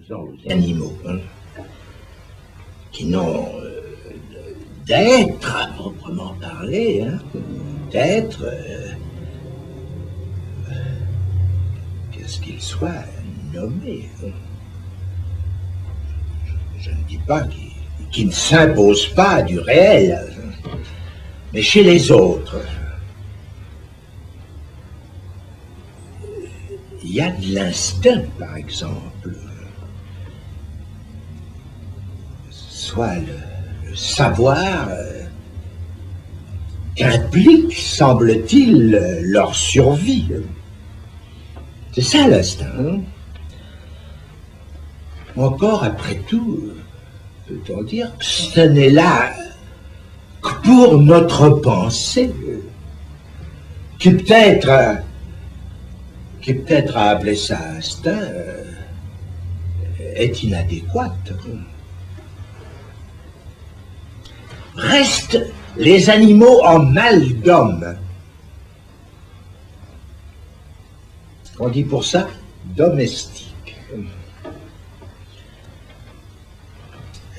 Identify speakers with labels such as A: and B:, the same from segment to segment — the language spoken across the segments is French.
A: disons, aux animaux, qui n'ont d'être à proprement parler, d'être, qu'est-ce qu'ils soient nommés. Je ne dis pas qu'ils ne s'imposent pas du réel, mais chez les autres, il y a de l'instinct, par exemple, soit le savoir qu'implique, semble-t-il, leur survie. C'est ça l'instinct. Encore, après tout, peut-on dire que ce n'est là que pour notre pensée, qui peut-être à appeler ça instinct, est inadéquate. Restent les animaux en mal d'homme. On dit pour ça domestique.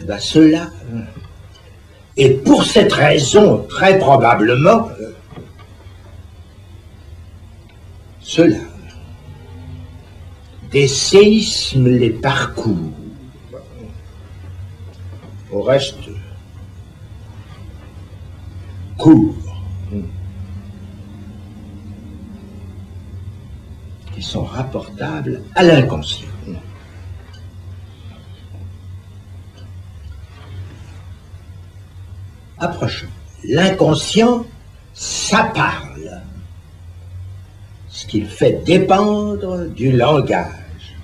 A: Eh bien, cela, et pour cette raison, très probablement, cela, des séismes les parcourent. Au reste, courts, qui sont rapportables à l'inconscient. Approchons. L'inconscient, ça parle, ce qu'il fait dépendre du langage.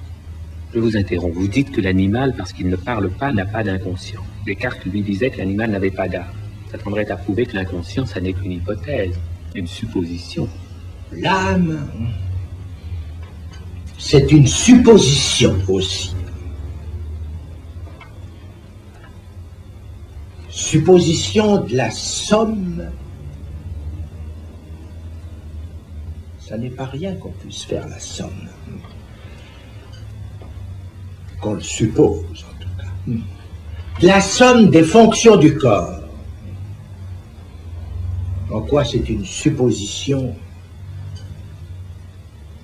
B: Je vous interromps. Vous dites que l'animal, parce qu'il ne parle pas, n'a pas d'inconscient. Descartes lui disait que l'animal n'avait pas d'âme. Ça tendrait à prouver que l'inconscient, ça n'est qu'une hypothèse, une supposition.
A: L'âme, c'est une supposition aussi. Supposition de la somme. Ça n'est pas rien qu'on puisse faire la somme. Qu'on le suppose, en tout cas. De la somme des fonctions du corps. En quoi c'est une supposition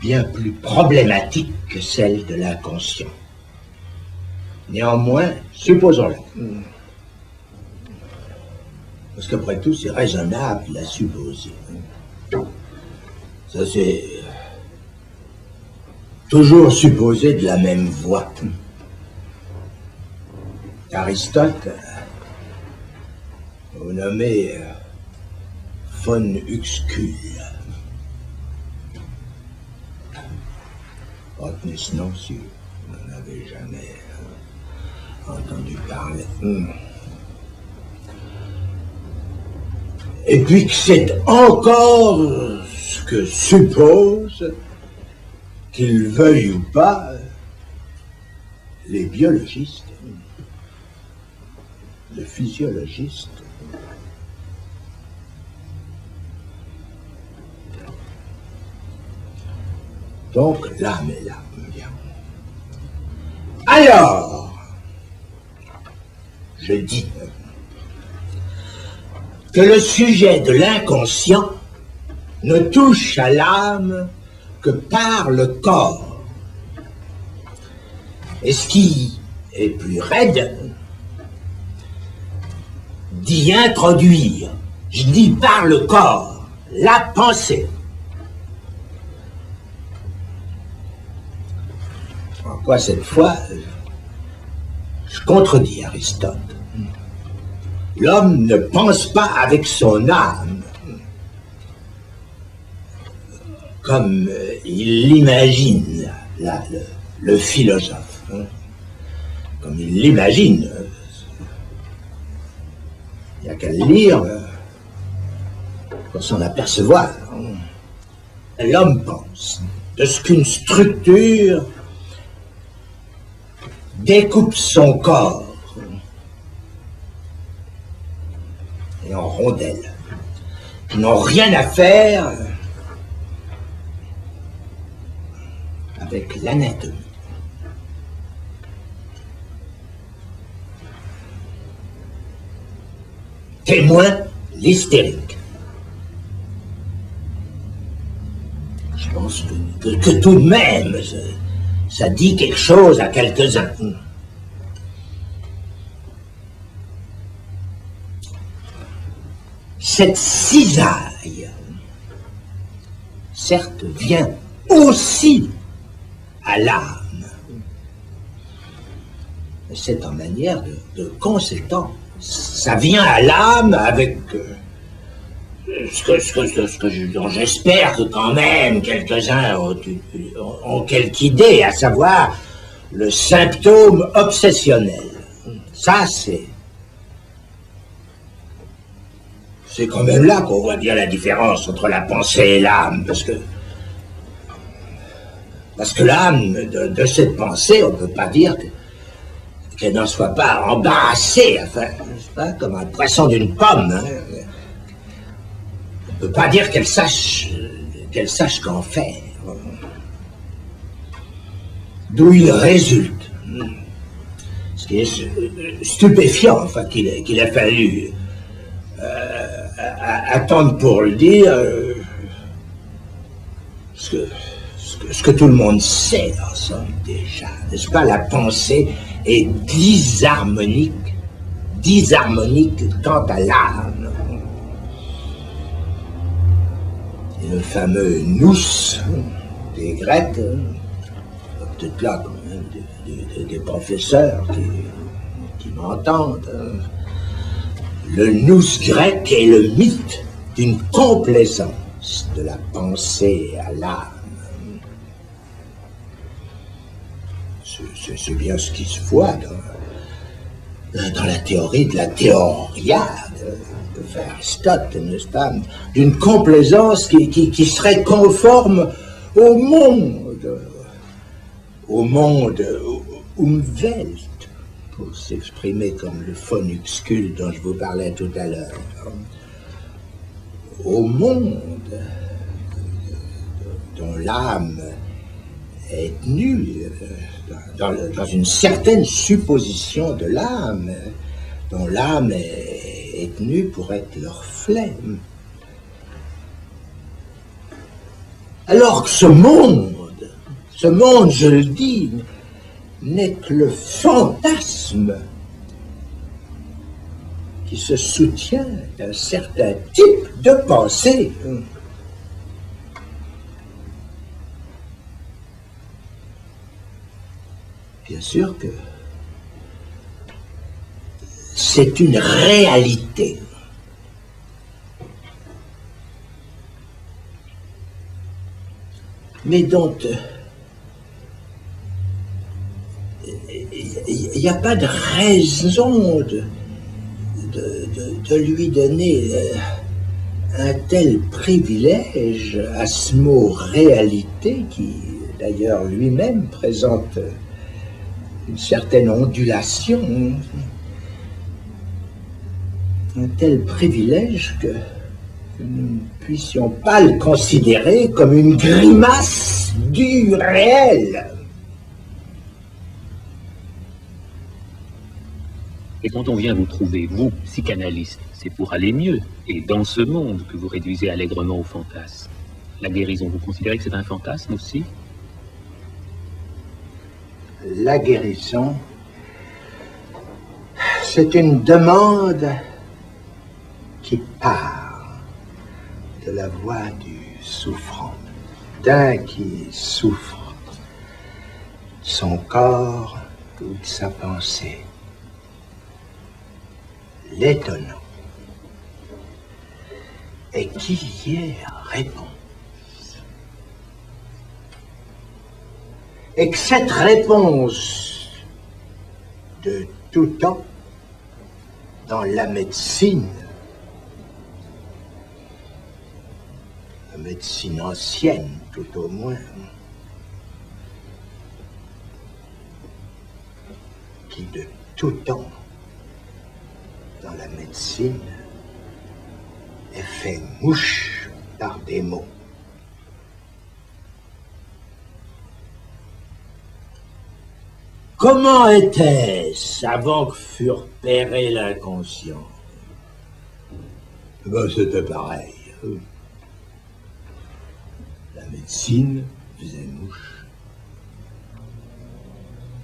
A: bien plus problématique que celle de l'inconscient. Néanmoins, supposons-la. Parce qu'après tout, c'est raisonnable de la supposer. Ça, c'est toujours supposé de la même voie. Aristote, au nommé von Uxküll. Retenez ce nom si vous n'en avez jamais entendu parler. Et puis que c'est encore ce que supposent, qu'ils veuillent ou pas, les biologistes, les physiologistes. Donc l'âme est là. Bien. Alors, je dis que le sujet de l'inconscient ne touche à l'âme que par le corps. Et ce qui est plus raide, d'y introduire, je dis par le corps, la pensée. En quoi cette fois, je contredis Aristote. L'homme ne pense pas avec son âme, comme il l'imagine, le philosophe, comme il l'imagine. Il n'y a qu'à le lire pour s'en apercevoir. L'homme pense de ce qu'une structure découpe son corps et en rondelles qui n'ont rien à faire avec l'anatomie. témoin l'hystérique. Je pense que tout de même, ça dit quelque chose à quelques-uns. Cette cisaille, certes, vient aussi à l'âme. C'est en manière de conséquence. Ça vient à l'âme avec dont j'espère que quand même quelques-uns ont quelque idée, à savoir le symptôme obsessionnel. Ça, c'est quand même là qu'on voit bien la différence entre la pensée et l'âme, parce que l'âme de cette pensée, on ne peut pas dire qu'elle n'en soit pas embarrassée, enfin, c'est pas comme un poisson d'une pomme. Hein. On ne peut pas dire qu'elle sache qu'en faire. D'où il résulte. Ce qui est stupéfiant, enfin, qu'il a fallu attendre pour le dire, ce que tout le monde sait, en somme, déjà. N'est-ce pas, la pensée est disharmonique quant à l'âme. Et le fameux nous des Grecs, peut-être là quand même des professeurs qui m'entendent. Le nous grec est le mythe d'une complaisance de la pensée à l'âme. C'est bien ce qui se voit dans la théorie de la théoria de Aristote, n'est-ce pas, d'une complaisance qui serait conforme au monde Umwelt, pour s'exprimer comme le phonuxcule dont je vous parlais tout à l'heure, au monde dont l'âme est tenue, dans une certaine supposition de l'âme, dont l'âme est tenue pour être le reflet. Alors que ce monde, je le dis, n'est que le fantasme qui se soutient d'un certain type de pensée. Bien sûr que c'est une réalité. Mais dont il n'y a pas de raison de lui donner un tel privilège à ce mot réalité qui, d'ailleurs, lui-même présente une certaine ondulation, un tel privilège que nous ne puissions pas le considérer comme une grimace du réel.
B: Et quand on vient vous trouver, vous, psychanalyste, c'est pour aller mieux, et dans ce monde que vous réduisez allègrement au fantasme. La guérison, vous considérez que c'est un fantasme aussi ?
A: La guérison, c'est une demande qui part de la voix du souffrant, d'un qui souffre, de son corps ou de sa pensée. L'étonnant est qu'il y ait réponse. Et que cette réponse de tout temps dans la médecine ancienne tout au moins, qui de tout temps dans la médecine est fait mouche par des mots. Comment était-ce avant que fût repéré l'inconscient? Ben, c'était pareil. La médecine faisait mouche.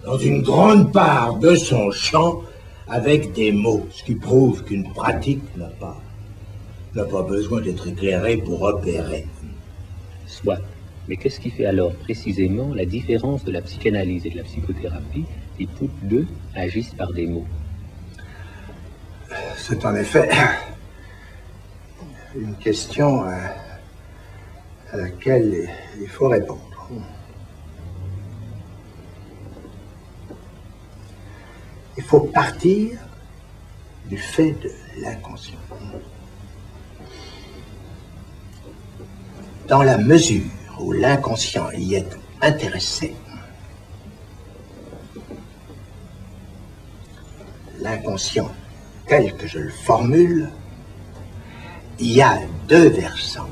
A: Dans une grande part de son champ, avec des mots, ce qui prouve qu'une pratique n'a pas besoin d'être éclairée pour opérer.
B: Soit. Mais qu'est-ce qui fait alors précisément la différence de la psychanalyse et de la psychothérapie qui toutes deux agissent par des mots?
A: C'est en effet une question à laquelle il faut répondre. Il faut partir du fait de l'inconscient. Dans la mesure où l'inconscient y est intéressé, l'inconscient, tel que je le formule, il y a deux versants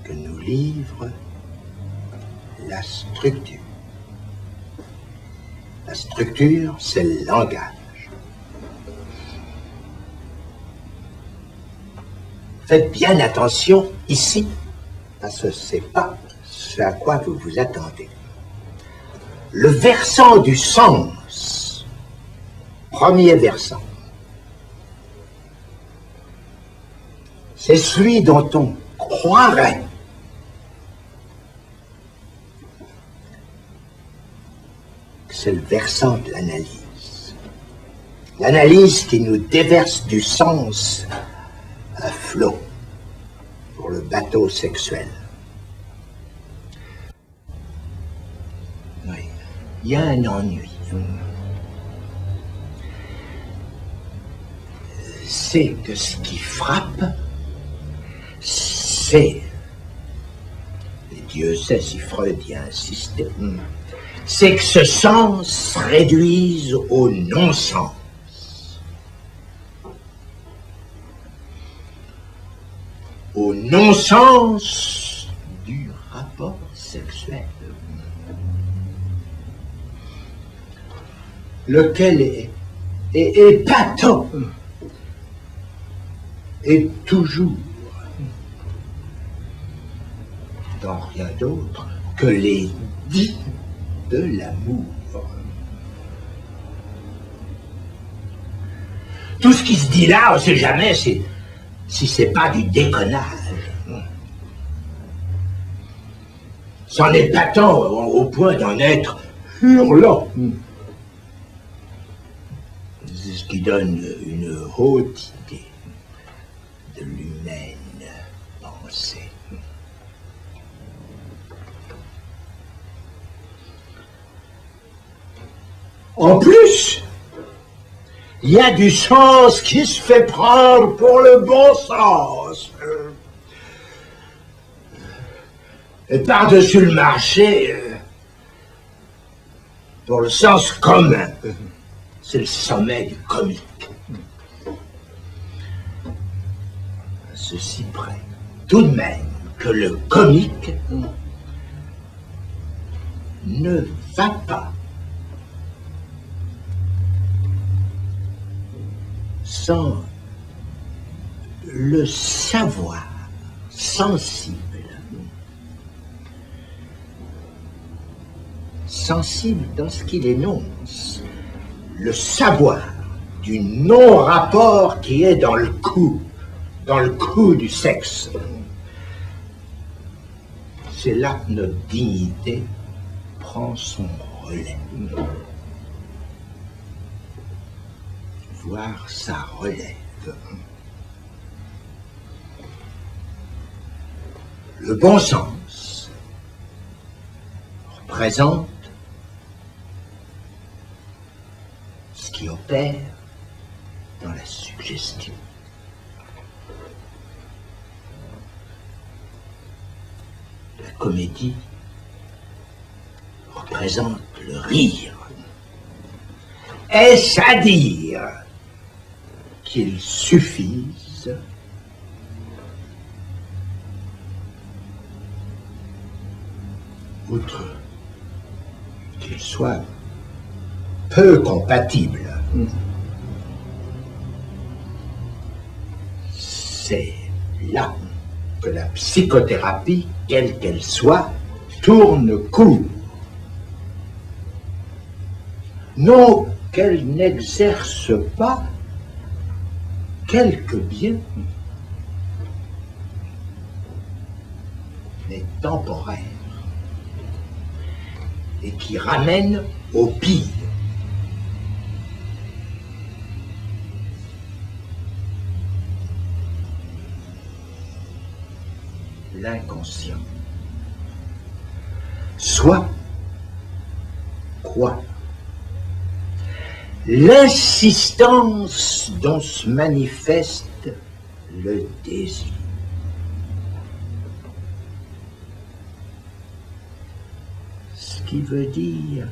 A: que nous livre la structure. La structure, c'est le langage. Faites bien attention ici, parce que ce n'est pas ce à quoi vous vous attendez. Le versant du sens, premier versant, c'est celui dont on croirait que c'est le versant de l'analyse. L'analyse qui nous déverse du sens à flot pour le bateau sexuel. Oui, il y a un ennui. C'est que ce qui frappe, c'est, et Dieu sait si Freud y a insisté, c'est que ce sens se réduise au non-sens. Au non-sens du rapport sexuel, lequel est épatant et toujours dans rien d'autre que les dits de l'amour. Tout ce qui se dit là, on ne sait jamais si c'est pas du déconnage. C'en est épatant au point d'en être hurlant. C'est ce qui donne une haute idée de l'humaine pensée. En plus, il y a du sens qui se fait prendre pour le bon sens. Et par-dessus le marché, pour le sens commun, c'est le sommet du comique. À ceci près, tout de même, que le comique ne va pas sans le savoir sensible. Sensible dans ce qu'il énonce, le savoir du non-rapport qui est dans le coup du sexe. C'est là que notre dignité prend son relais. Voir sa relève. Le bon sens représente ce qui opère dans la suggestion. La comédie représente le rire. Est-ce à dire qu'il suffise outre qu'il soit peu compatible c'est là que la psychothérapie, quelle qu'elle soit, tourne court. Non qu'elle n'exerce pas quelque bien, mais temporaire, et qui ramène au pire. L'inconscient. Soit quoi? L'insistance dont se manifeste le désir. Ce qui veut dire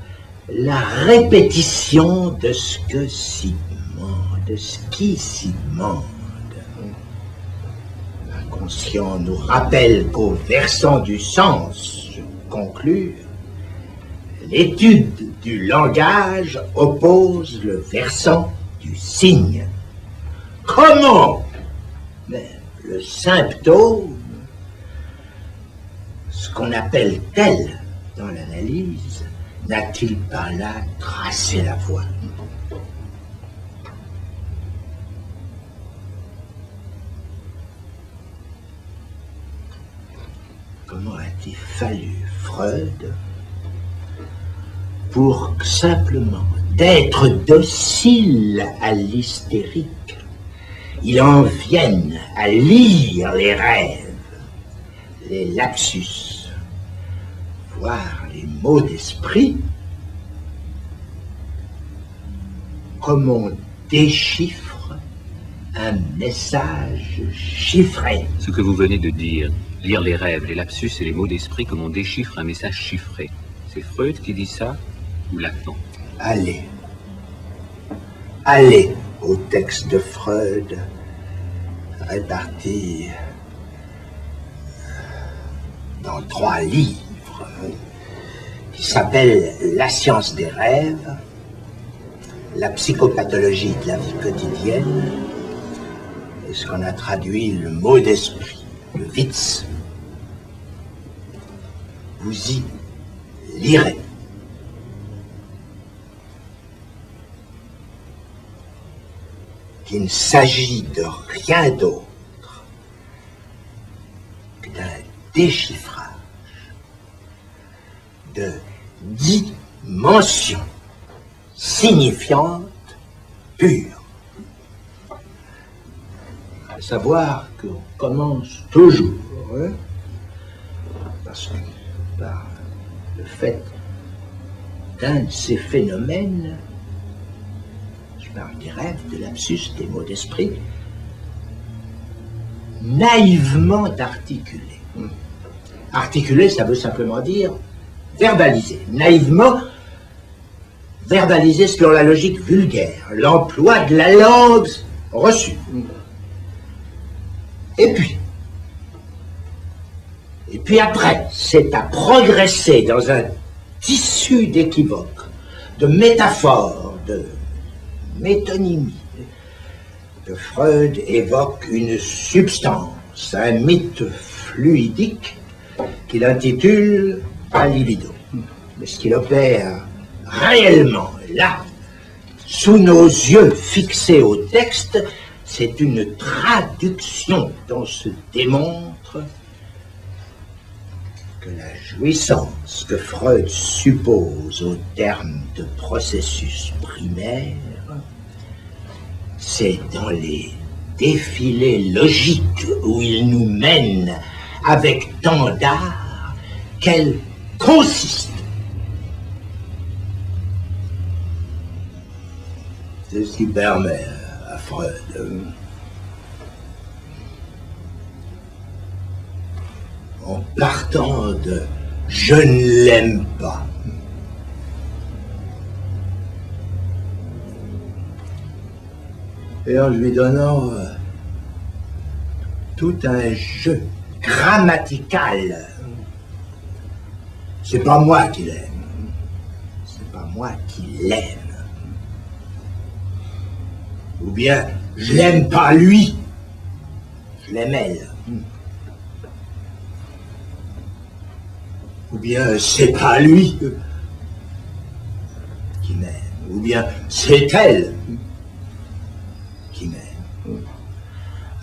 A: la répétition de ce que s'y demande, de ce qui s'y demande. L'inconscient nous rappelle qu'au versant du sens, je conclus, l'étude du langage oppose le versant du signe. Comment? Mais le symptôme, ce qu'on appelle tel dans l'analyse, n'a-t-il pas là tracé la voie? Comment a-t-il fallu Freud pour simplement d'être docile à l'hystérique, il en vienne à lire les rêves, les lapsus, voire les mots d'esprit, comme on déchiffre un message chiffré.
B: Ce que vous venez de dire, lire les rêves, les lapsus et les mots d'esprit comme on déchiffre un message chiffré, c'est Freud qui dit ça ou Lacan?
A: Allez au texte de Freud, réparti dans 3 livres, qui s'appellent La science des rêves, La psychopathologie de la vie quotidienne, et ce qu'on a traduit le mot d'esprit, le Witz. Vous y lirez. Qu'il ne s'agit de rien d'autre que d'un déchiffrage de dimensions signifiantes pures. À savoir qu'on commence toujours, parce que par le fait d'un de ces phénomènes, je parle des rêves, de lapsus, des mots d'esprit, naïvement articulés. Articuler, ça veut simplement dire verbaliser. Naïvement, verbaliser selon la logique vulgaire, l'emploi de la langue reçue. Et puis après, c'est à progresser dans un tissu d'équivoques, de métaphores, de métonymie. Que Freud évoque une substance, un mythe fluidique qu'il intitule la libido. Mais ce qu'il opère réellement là, sous nos yeux fixés au texte, c'est une traduction dont se démontre que la jouissance que Freud suppose au terme de processus primaire, c'est dans les défilés logiques où il nous mène avec tant d'art qu'elle consiste. C'est ce qui permet à Freud en partant de « je ne l'aime pas », et en lui donnant tout un jeu grammatical. C'est pas moi qui l'aime, c'est pas moi qui l'aime. Ou bien, je l'aime pas lui, je les mêle. Ou bien c'est pas lui qui m'aime, ou bien c'est elle qui m'aime.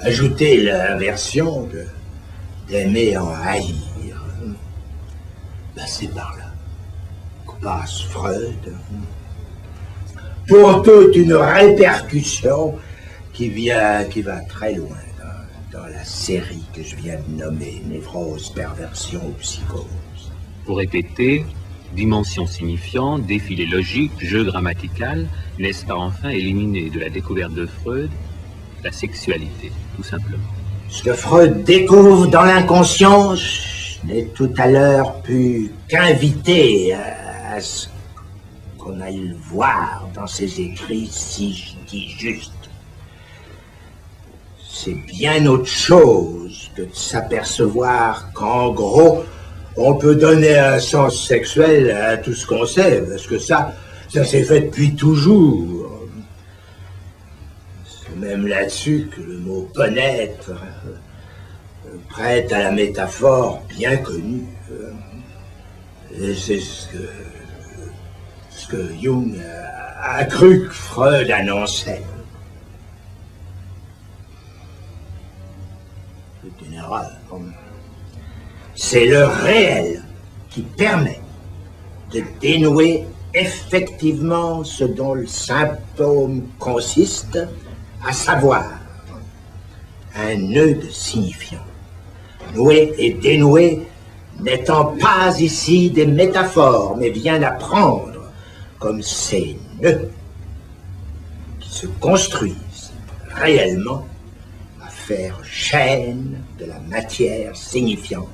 A: Ajoutez l'inversion d'aimer en haïr. Ben c'est par là que passe Freud. Pour toute une répercussion qui va très loin dans la série que je viens de nommer, névrose, perversion ou psychose.
B: Pour répéter, dimension signifiante, défilé logique, jeu grammatical, n'est-ce pas enfin éliminer de la découverte de Freud la sexualité, tout simplement?
A: Ce que Freud découvre dans l'inconscient, je n'ai tout à l'heure pu qu'inviter à ce qu'on aille le voir dans ses écrits, si je dis juste. C'est bien autre chose que de s'apercevoir qu'en gros, on peut donner un sens sexuel à tout ce qu'on sait, parce que ça s'est fait depuis toujours. C'est même là-dessus que le mot connaître prête à la métaphore bien connue. Et c'est ce que Jung a cru que Freud annonçait. C'est une erreur. C'est le réel qui permet de dénouer effectivement ce dont le symptôme consiste, à savoir un nœud de signifiant. Nouer et dénouer n'étant pas ici des métaphores, mais bien à prendre comme ces nœuds qui se construisent réellement à faire chaîne de la matière signifiante.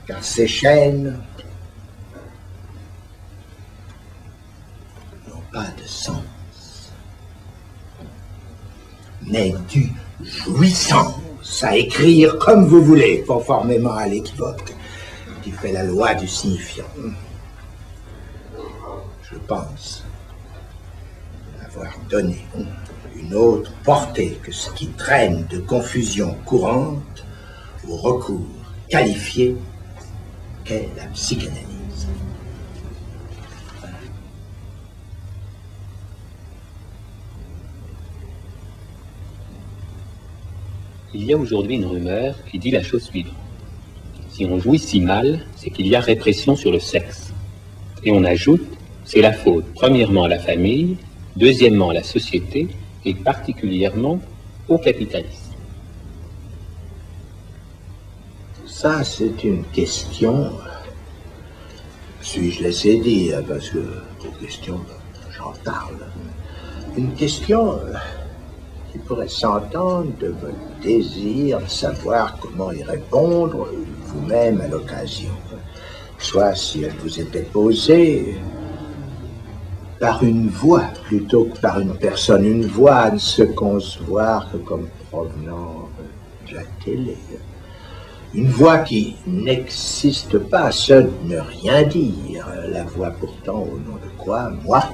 A: Car ces chaînes n'ont pas de sens, mais du jouissance à écrire comme vous voulez, conformément à l'équivoque qui fait la loi du signifiant. Je pense avoir donné une autre portée que ce qui traîne de confusion courante au recours qualifié qu'est la psychanalyse.
B: Il y a aujourd'hui une rumeur qui dit la chose suivante. Si on jouit si mal, c'est qu'il y a répression sur le sexe. Et on ajoute, c'est la faute premièrement à la famille, deuxièmement à la société et particulièrement au capitalisme.
A: Ça, c'est une question, suis-je laissé dire, parce que pour question, j'en parle. Une question qui pourrait s'entendre de votre désir de savoir comment y répondre vous-même à l'occasion. Soit si elle vous était posée par une voix plutôt que par une personne. Une voix ne se concevoir que comme provenant de la télé. Une voix qui n'existe pas, ça ne rien dire. La voix pourtant, au nom de quoi, moi,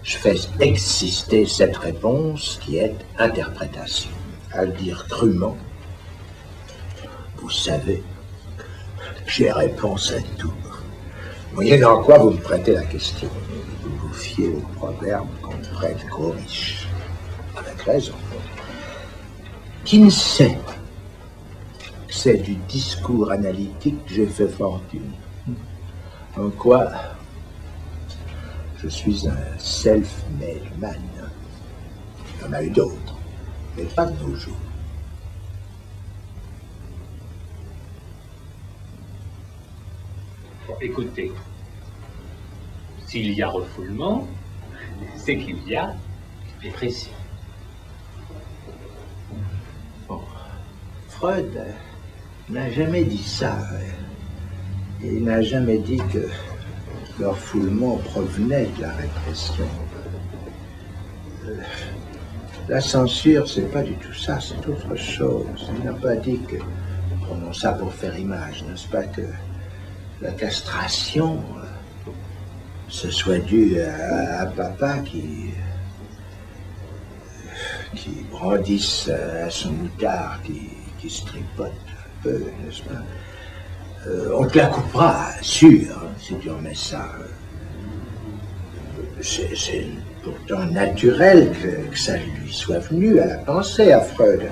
A: je fais exister cette réponse qui est interprétation. À le dire crûment, vous savez, j'ai réponse à tout. Moyennant quoi vous me prêtez la question. Vous vous fiez au proverbe qu'on ne prête qu'aux riches. Avec raison. Qui ne sait? C'est du discours analytique que j'ai fait fortune. En quoi je suis un self-made man. Il y en a eu d'autres, mais pas de nos jours.
B: Écoutez, s'il y a refoulement, c'est qu'il y a répression.
A: Bon, Freud n'a jamais dit ça. Il n'a jamais dit que le refoulement provenait de la répression. La censure, c'est pas du tout ça, c'est autre chose. Il n'a pas dit que, prenons ça pour faire image, n'est-ce pas, que la castration ce soit dû à papa qui qui brandissent à son moutard, qui se tripotent un peu, n'est-ce pas? On te la coupera, sûr, hein, si tu remets ça. C'est pourtant naturel que ça lui soit venu à la pensée, à Freud.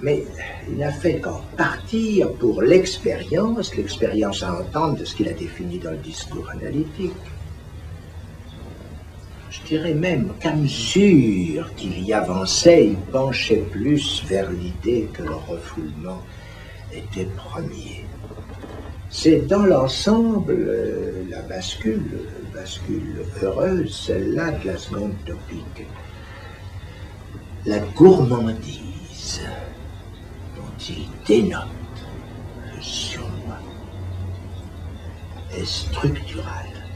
A: Mais il n'a fait qu'en partir pour l'expérience à entendre de ce qu'il a défini dans le discours analytique. Je dirais même qu'à mesure qu'il y avançait, il penchait plus vers l'idée que le refoulement était premier. C'est dans l'ensemble la bascule heureuse, celle-là de la seconde topique. La gourmandise dont il dénote le surmoi est structurelle.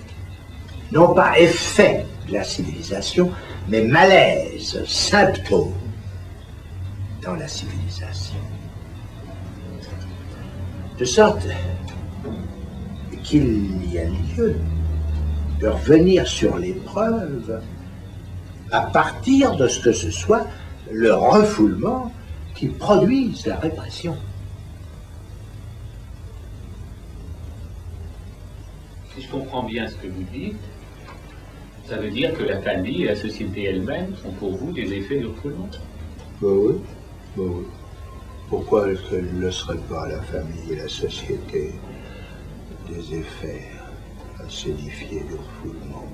A: Non pas effet de la civilisation, mais malaise, symptôme dans la civilisation. De sorte qu'il y a lieu de revenir sur l'épreuve à partir de ce que ce soit le refoulement qui produise la répression.
B: Si je comprends bien ce que vous dites, ça veut dire que la famille et la société elle-même sont pour vous des effets de refoulement?
A: Oui, oui. Pourquoi est-ce qu'elle ne le serait pas, la famille et la société, des effets à s'édifier de refoulement?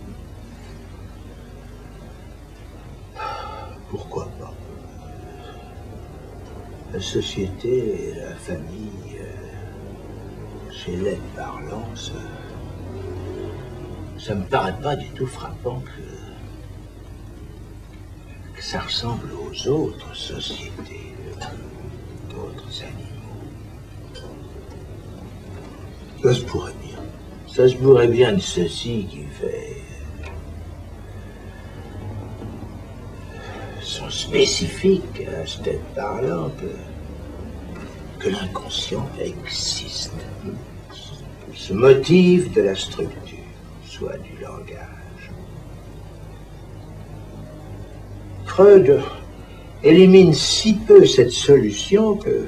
A: Pourquoi pas? La société et la famille, chez l'aide parlant, ça me paraît pas du tout frappant que ça ressemble aux autres sociétés, d'autres animaux. Ça se pourrait bien. Ça se pourrait bien de ceci qui fait sont spécifiques à cette aide parlant que l'inconscient existe. Ce motif de la structure, soit du langage. Freud élimine si peu cette solution que,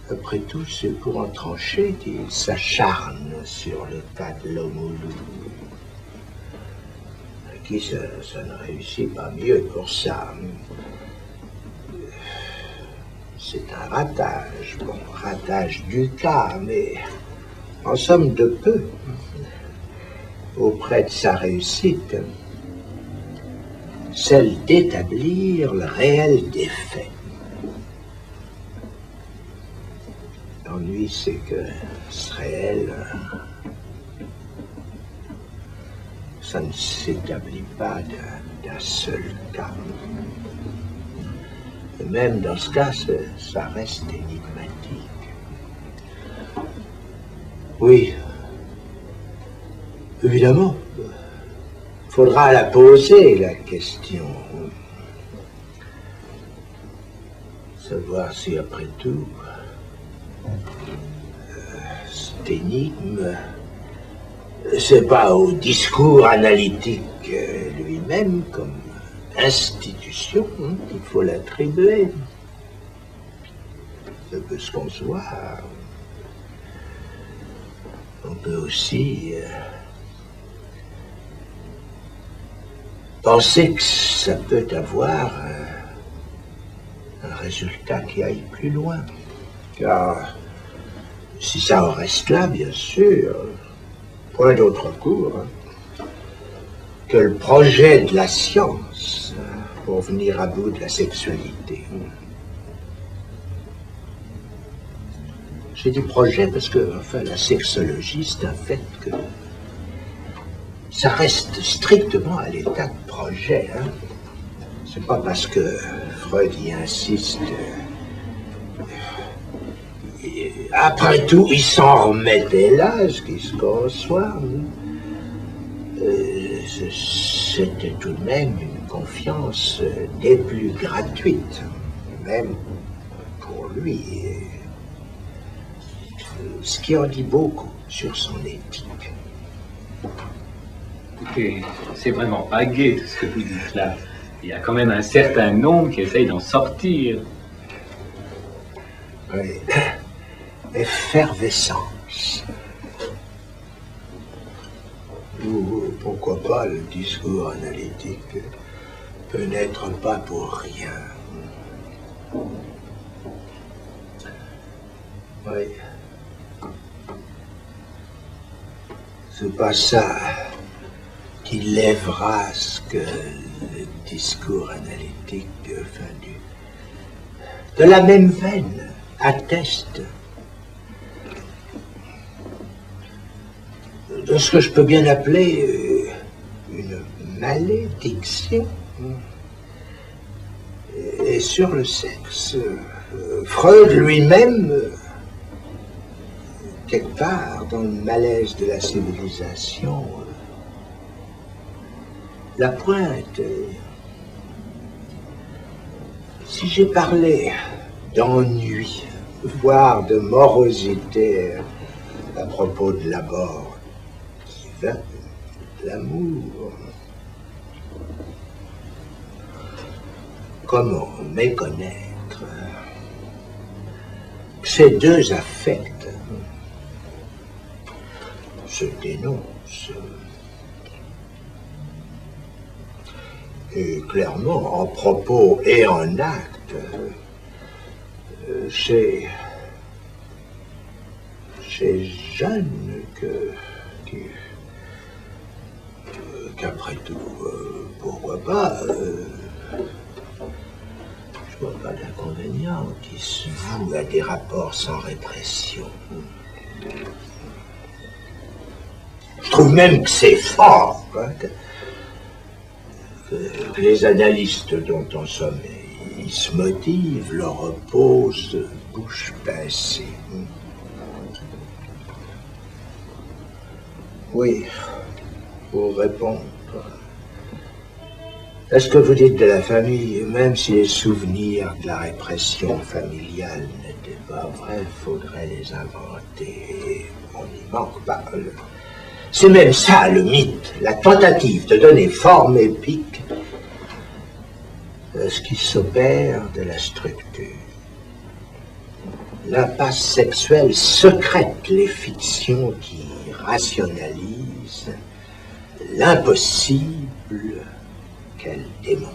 A: après tout, c'est pour en trancher qu'il s'acharne sur l'état de l'homme au loup. À qui ça ne réussit pas mieux pour ça. C'est un ratage, ratage du cas, mais en somme de peu. Auprès de sa réussite, celle d'établir le réel des faits. L'ennui, c'est que ce réel, ça ne s'établit pas d'un seul cas. Et même dans ce cas, ça reste énigmatique. Oui, évidemment, il faudra la poser, la question. Savoir si, après tout, cette énigme, c'est pas au discours analytique lui-même comme institution qu'il faut l'attribuer. Ça peut se concevoir. On peut aussi penser que ça peut avoir un résultat qui aille plus loin. Car si ça en reste là, bien sûr, point d'autre cours que le projet de la science pour venir à bout de la sexualité. J'ai dit projet parce que, enfin, la sexologie, c'est un fait que ça reste strictement à l'état de projet. C'est pas parce que Freud y insiste. Après tout, il s'en remettait là, ce qui se conçoit. C'était tout de même une confiance des plus gratuites, même pour lui. Ce qui en dit beaucoup sur son éthique.
B: Écoutez, c'est vraiment pas gai tout ce que vous dites là. Il y a quand même un certain nombre qui essayent d'en sortir.
A: Oui. Effervescence. Ou pourquoi pas le discours analytique peut n'être pas pour rien. Oui. C'est pas ça qui lèvera ce que le discours analytique de la même veine atteste de ce que je peux bien appeler une malédiction. Et sur le sexe, Freud lui-même, quelque part dans le malaise de la civilisation, la pointe. Si j'ai parlé d'ennui, voire de morosité à propos de la mort qui vint de l'amour, comment méconnaître ces deux affects se dénoncent et clairement en propos et en acte chez jeunes qu'après tout, pourquoi pas, je vois pas d'inconvénient qui se vouent à des rapports sans répression. Je trouve même que c'est fort, hein, que les analystes dont on somme, ils se motivent, leur reposent bouche pincée. Oui, pour répondre. Est-ce que vous dites de la famille, même si les souvenirs de la répression familiale n'étaient pas vrais, il faudrait les inventer. On n'y manque pas. C'est même ça le mythe, la tentative de donner forme épique à ce qui s'opère de la structure. L'impasse sexuelle secrète les fictions qui rationalisent l'impossible qu'elle démontre.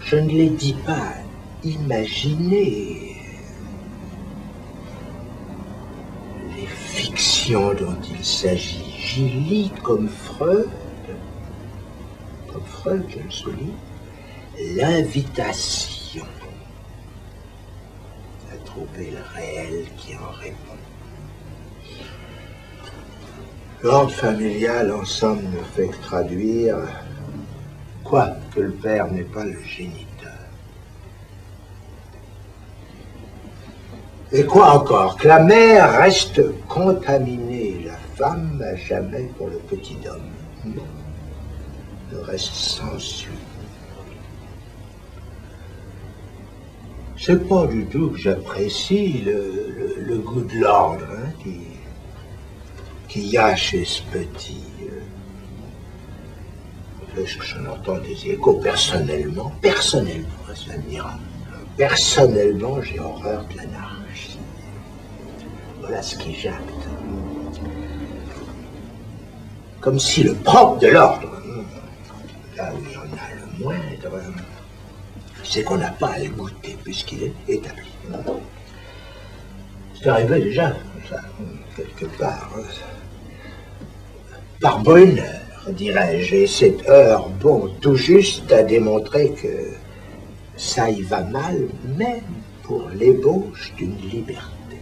A: Je ne les dis pas imaginer les fictions dont il s'agit. J'y lis comme Freud, je le souligne, l'invitation à trouver le réel qui en répond. L'ordre familial, en somme, ne fait que traduire quoi que le père n'est pas le géniteur. Et quoi encore? Que la mère reste contaminée, la femme à jamais pour le petit homme. Le reste s'ensuit. C'est pas du tout que j'apprécie le goût de l'ordre, hein, qu'il y a chez ce petit. J'en entends des échos personnellement, ça me dira. Personnellement, j'ai horreur de l'anarchie. Voilà ce qui jacte. Comme si le propre de l'ordre, là où il y en a le moindre, c'est qu'on n'a pas à le goûter puisqu'il est établi. C'est arrivé déjà, ça, quelque part. Par bonheur, dirais-je, et cette heure, bon, tout juste à démontrer que ça y va mal, même pour l'ébauche d'une liberté.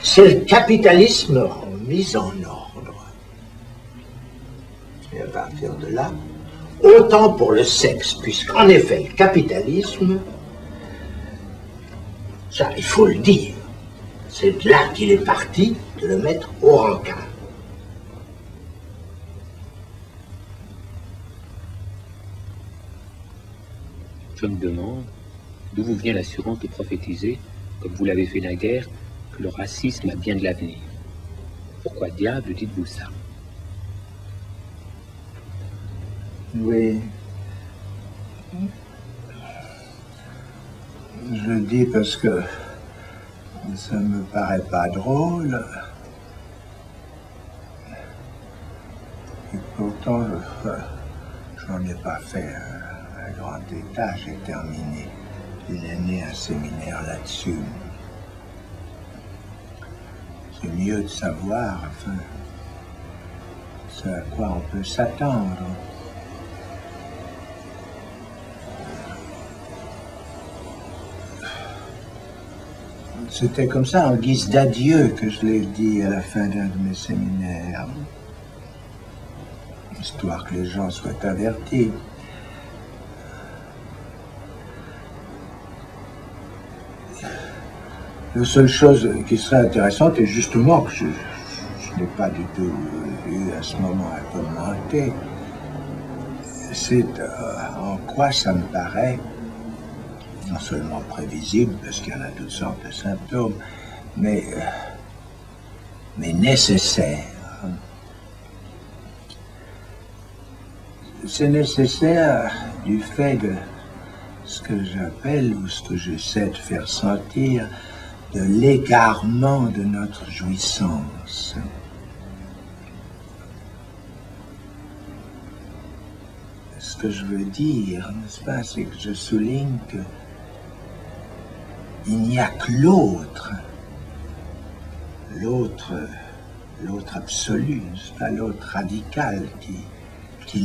A: C'est le capitalisme mis en ordre. Et à partir de là, autant pour le sexe, puisqu'en effet, le capitalisme, ça, il faut le dire, c'est de là qu'il est parti de le mettre au rencard.
B: Je me demande d'où vous vient l'assurance de prophétiser, comme vous l'avez fait naguère, que le racisme a bien de l'avenir. Pourquoi diable dites-vous ça?
A: Oui. Je le dis parce que ça me paraît pas drôle. Et pourtant, j'en ai pas fait un grand état. J'ai terminé une année un séminaire là-dessus. C'est mieux de savoir, enfin, ce à quoi on peut s'attendre. C'était comme ça, en guise d'adieu, que je l'ai dit à la fin d'un de mes séminaires, histoire que les gens soient avertis. La seule chose qui serait intéressante, et justement que je n'ai pas du tout eu à ce moment à commenter, c'est en quoi ça me paraît non seulement prévisible, parce qu'il y en a toutes sortes de symptômes, mais nécessaire. C'est nécessaire du fait de ce que j'appelle, ou ce que j'essaie de faire sentir, de l'égarement de notre jouissance. Ce que je veux dire, n'est-ce pas, c'est que je souligne que il n'y a que l'autre absolu, n'est-ce pas, l'autre radical qui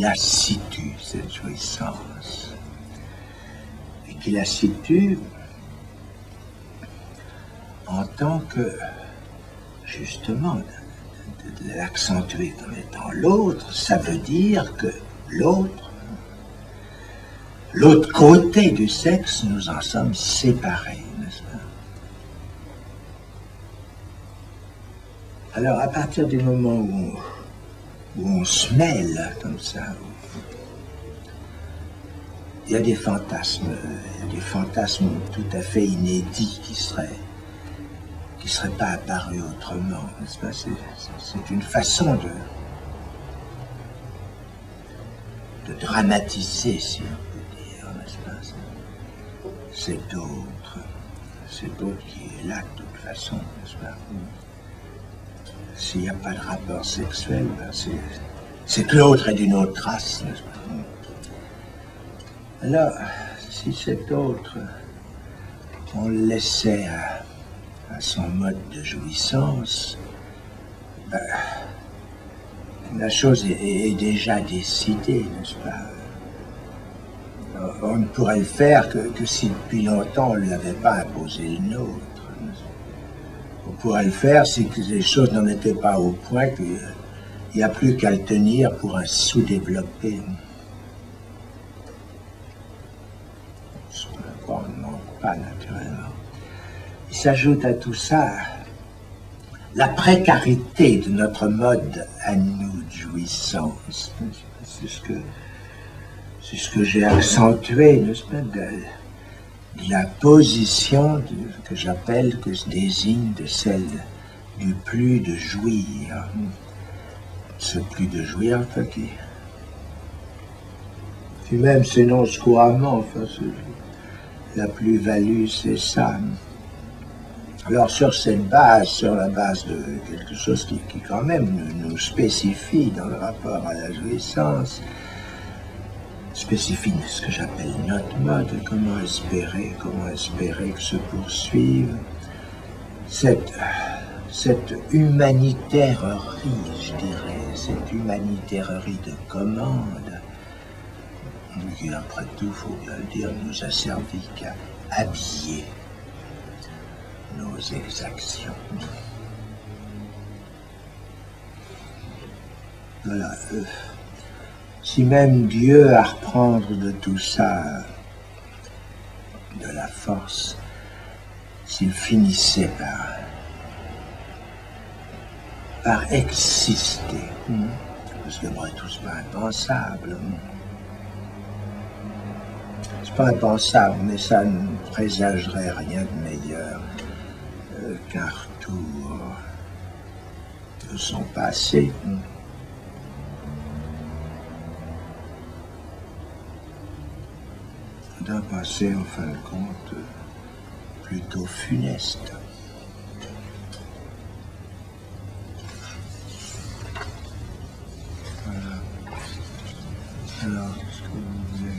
A: la situe, cette jouissance. Et qui la situe en tant que, justement, de l'accentuer comme étant l'autre, ça veut dire que l'autre côté du sexe, nous en sommes séparés, n'est-ce pas? Alors, à partir du moment où on se mêle comme ça, il y a des fantasmes tout à fait inédits qui seraient pas apparus autrement, n'est-ce pas? C'est une façon de dramatiser, si on peut dire, n'est-ce pas? Cet autre qui est là de toute façon, n'est-ce pas? S'il n'y a pas de rapport sexuel, ben c'est que l'autre est d'une autre race, n'est-ce pas? Alors, si cet autre, on le laissait à son mode de jouissance, ben, la chose est déjà décidée, n'est-ce pas? On ne pourrait le faire que si depuis longtemps on ne lui avait pas imposé le nôtre. On pourrait le faire si les choses n'en étaient pas au point qu'il n'y a plus qu'à le tenir pour un sous-développé. Ce qu'on ne manque pas naturellement. Il s'ajoute à tout ça la précarité de notre mode à nous de jouissance. C'est ce que j'ai accentué, n'est-ce pas, de la position que j'appelle, que je désigne de celle du plus de jouir. Ce plus de jouir, enfin, qui même s'énonce couramment, enfin, la plus-value, c'est ça. Alors sur cette base, sur la base de quelque chose qui quand même nous spécifie dans le rapport à la jouissance, spécifie ce que j'appelle notre mode, comment espérer que se poursuive cette humanitairerie, je dirais, cette humanitairerie de commande, qui après tout, il faut bien le dire, nous a servi qu'à habiller nos exactions. Voilà. Si même Dieu à reprendre de tout ça de la force, s'il finissait par exister, parce que après tout, c'est pas impensable. C'est pas impensable, mais ça ne présagerait rien de meilleur qu'un retour de son passé. d'un passé, en fin de compte, plutôt funeste. Voilà. Alors, qu'est-ce que vous voulez?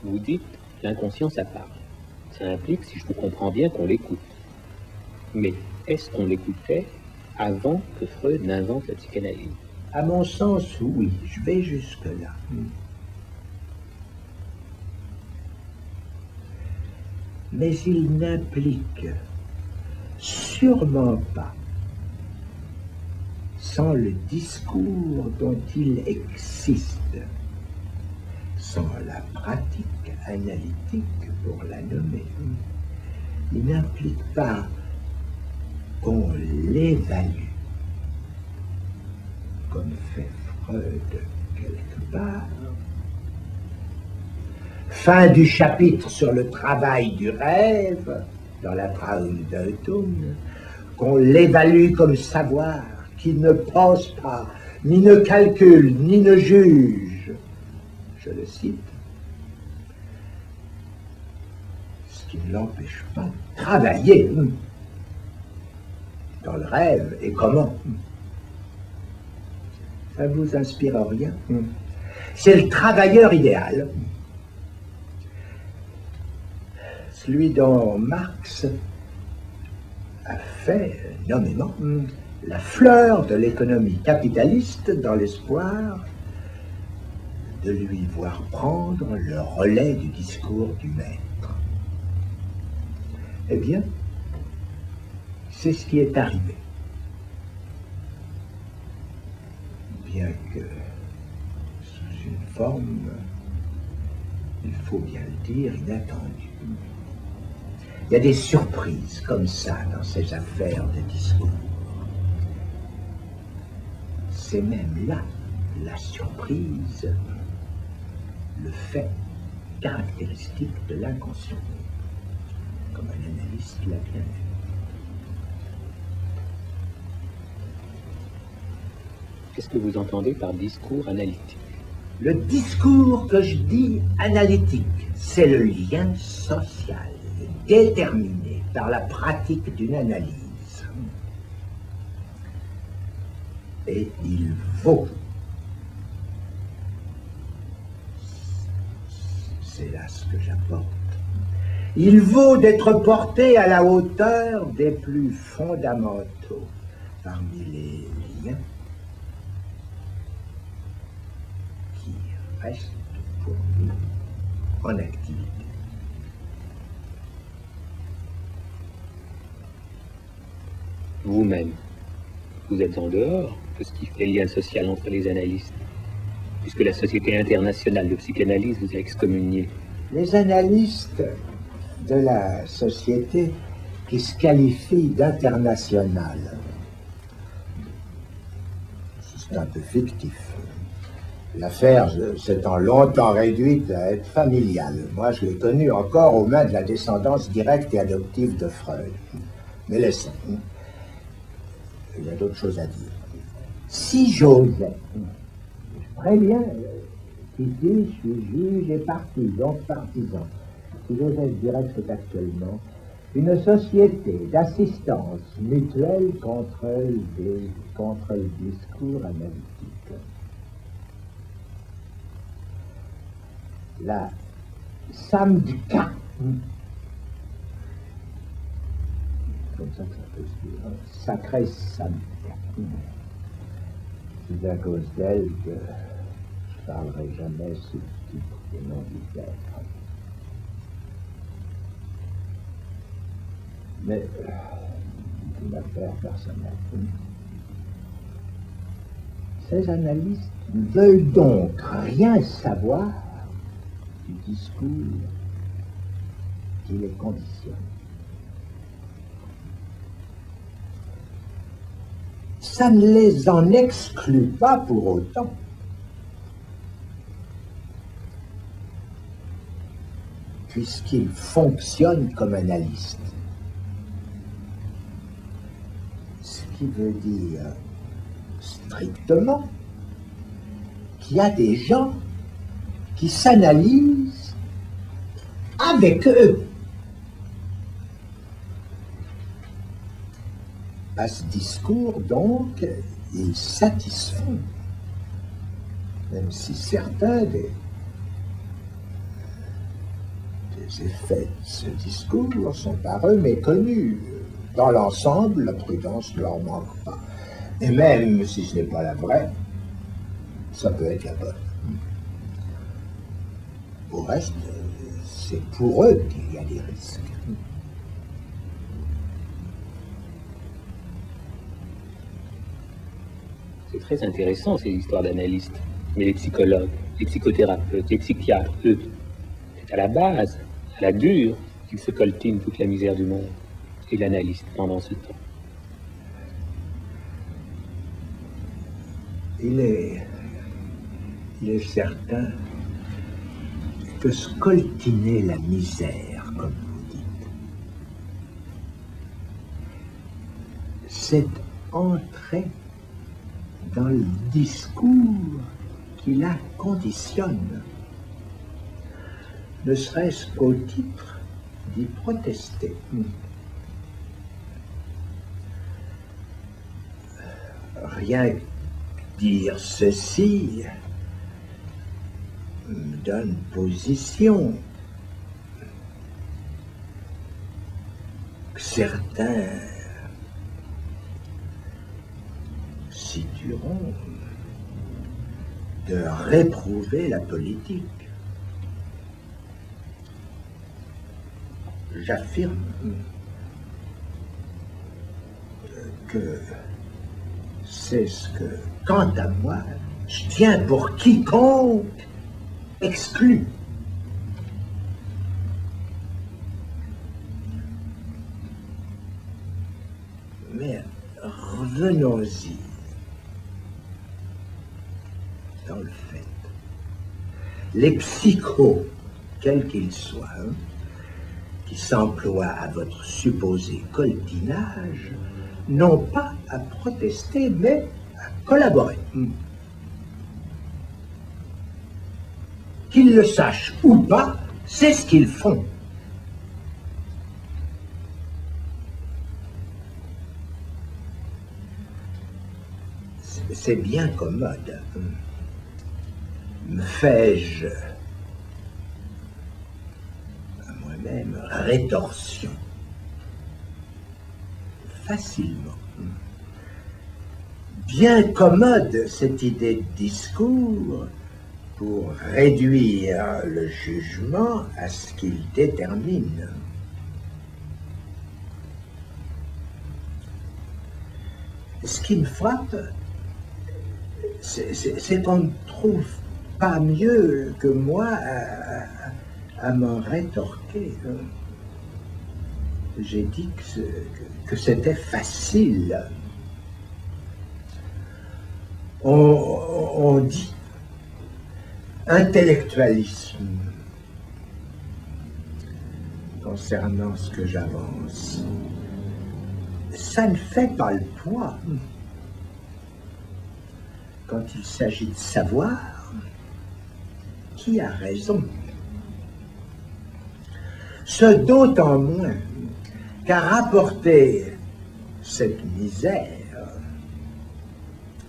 B: Vous dites, l'inconscient, ça parle. Ça implique, si je vous comprends bien, qu'on l'écoute. Mais est-ce qu'on l'écoutait avant que Freud n'invente la psychanalyse?
A: À mon sens, oui. Je vais jusque-là. Mais il n'implique sûrement pas, sans le discours dont il existe, sans la pratique analytique pour la nommer, il n'implique pas qu'on l'évalue, comme fait Freud quelque part. Fin du chapitre sur le travail du rêve, dans la Traumdeutung, qu'on l'évalue comme savoir, qui ne pense pas, ni ne calcule, ni ne juge. Je le cite. Ce qui ne l'empêche pas de travailler dans le rêve. Et comment? Ça ne vous inspire rien? C'est le travailleur idéal. Celui dont Marx a fait nommément la fleur de l'économie capitaliste dans l'espoir de lui voir prendre le relais du discours du maître. Eh bien, c'est ce qui est arrivé. Bien que sous une forme, il faut bien le dire, inattendue. Il y a des surprises comme ça dans ces affaires de discours. C'est même là la surprise, le fait caractéristique de l'inconscient, comme un analyste l'a bien vu.
B: Qu'est-ce que vous entendez par discours analytique?
A: Le discours que je dis analytique, c'est le lien social déterminé par la pratique d'une analyse. Et il vaut, c'est là ce que j'apporte, il vaut d'être porté à la hauteur des plus fondamentaux parmi les liens qui restent pour nous en activité.
B: Vous-même, vous êtes en dehors de ce qui fait lien social entre les analystes, puisque la Société internationale de psychanalyse vous a excommunié.
A: Les analystes de la société qui se qualifient d'internationale, c'est un peu fictif. L'affaire s'étant longtemps réduite à être familiale. Moi, je l'ai connue encore aux mains de la descendance directe et adoptive de Freud. Mais laissons. Il y a d'autres choses à dire. Si j'osais, je préviens, ici, je suis juge et parti, donc partisan. Si j'osais, je dirais que c'est actuellement une société d'assistance mutuelle contre le discours analytique. La Samdka, comme ça que ça peut se dire, sacrée Samdka. C'est à cause d'elle que je ne parlerai jamais sous le titre des noms du père. Mais c'est une affaire personnelle. Ces analystes veulent donc rien savoir du discours qui les conditionne. Ça ne les en exclut pas pour autant. Puisqu'ils fonctionnent comme analystes. Ce qui veut dire strictement qu'il y a des gens qui s'analysent avec eux. À ce discours, donc, ils satisfont, même si certains des effets de ce discours sont par eux méconnus. Dans l'ensemble, la prudence ne leur manque pas. Et même si ce n'est pas la vraie, ça peut être la bonne. Au reste, c'est pour eux qu'il y a des risques.
B: C'est très intéressant, ces histoires d'analystes. Mais les psychologues, les psychothérapeutes, les psychiatres, eux, c'est à la base, à la dure, qu'ils se coltinent toute la misère du monde. Et l'analyste pendant ce temps.
A: Il est certain que scoltiner la misère, comme vous dites, c'est entrer dans le discours qui la conditionne, ne serait-ce qu'au titre d'y protester. Rien que dire ceci me donne position que certains situeront de réprouver la politique. J'affirme que c'est ce que, quant à moi, je tiens pour quiconque exclu. Mais revenons-y dans le fait. Les psychos, quels qu'ils soient, qui s'emploient à votre supposé coltinage, n'ont pas à protester, mais à collaborer. Qu'ils le sachent ou pas, c'est ce qu'ils font. C'est bien commode. Me fais-je à moi-même rétorsion facilement. Bien commode cette idée de discours pour réduire le jugement à ce qu'il détermine. Ce qui me frappe, c'est qu'on ne trouve pas mieux que moi à m'en rétorquer. J'ai dit que c'était facile. On dit intellectualisme concernant ce que j'avance. Ça ne fait pas le poids. Quand il s'agit de savoir qui a raison. Ce d'autant moins qu'à rapporter cette misère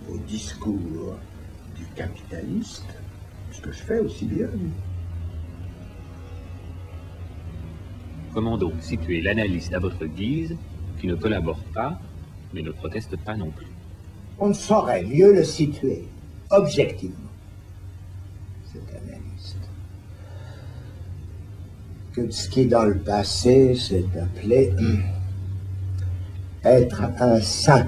A: au discours du capitaliste, ce que je fais aussi bien.
B: Comment donc situer l'analyste à votre guise, qui ne collabore pas, mais ne proteste pas non plus?
A: On ne saurait mieux le situer, objectivement, cet analyste, que de ce qui, dans le passé, s'est appelé être un saint.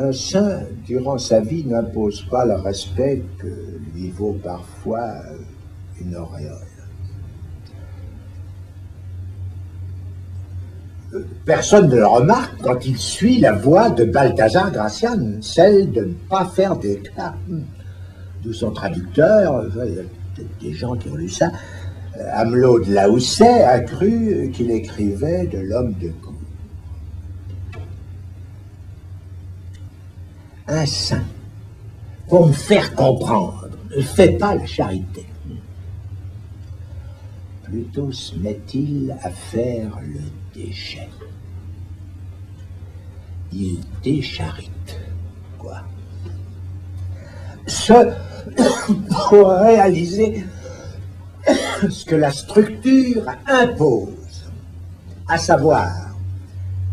A: Un saint, durant sa vie, n'impose pas le respect que lui vaut parfois une auréole. Personne ne le remarque quand il suit la voie de Balthazar Gracian, celle de ne pas faire d'éclat. D'où son traducteur, il y a peut-être des gens qui ont lu ça, Amelot de Lahoussaye a cru qu'il écrivait de l'homme de cour. Un saint, pour me faire comprendre, ne fait pas la charité. Plutôt se met-il à faire le déchet. Il décharite, quoi. Ce pour réaliser ce que la structure impose, à savoir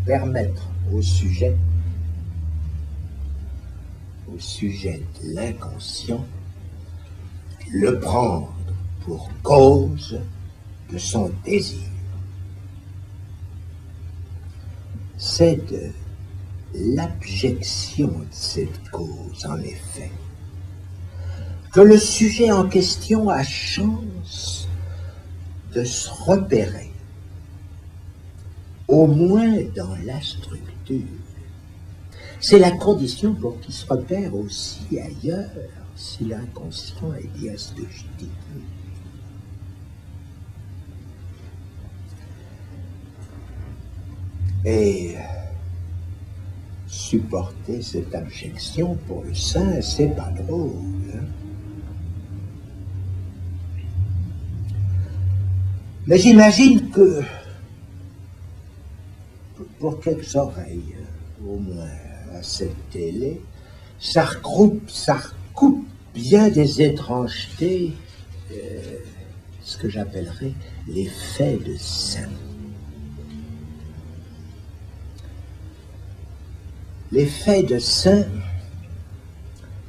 A: permettre au sujet de l'inconscient, le prendre pour cause de son désir. C'est de l'abjection de cette cause, en effet, que le sujet en question a chance de se repérer, au moins dans la structure. C'est la condition pour qu'il se repère aussi ailleurs, si l'inconscient est bien ce que je dis. Et supporter cette abjection pour le saint, c'est pas drôle. Hein? Mais j'imagine que pour quelques oreilles, au moins à cette télé, ça recoupe bien des étrangetés, ce que j'appellerais les faits de saint. Les faits de saint,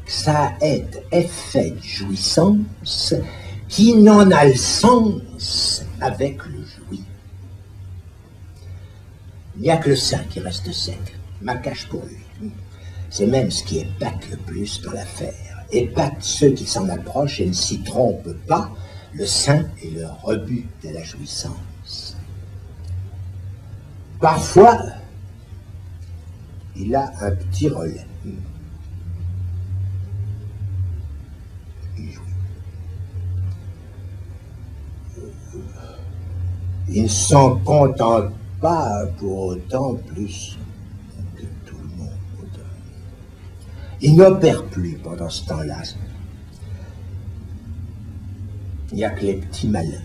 A: ça est effet de jouissance qui n'en a le sens avec le jouit. Il n'y a que le saint qui reste sec, macache pour lui. C'est même ce qui épate le plus dans l'affaire. Épate ceux qui s'en approchent et ne s'y trompent pas, le saint est le rebut de la jouissance. Parfois, il a un petit relais. Il ne s'en contente pas pour autant plus que tout le monde. Il n'opère plus pendant ce temps-là. Il n'y a que les petits malins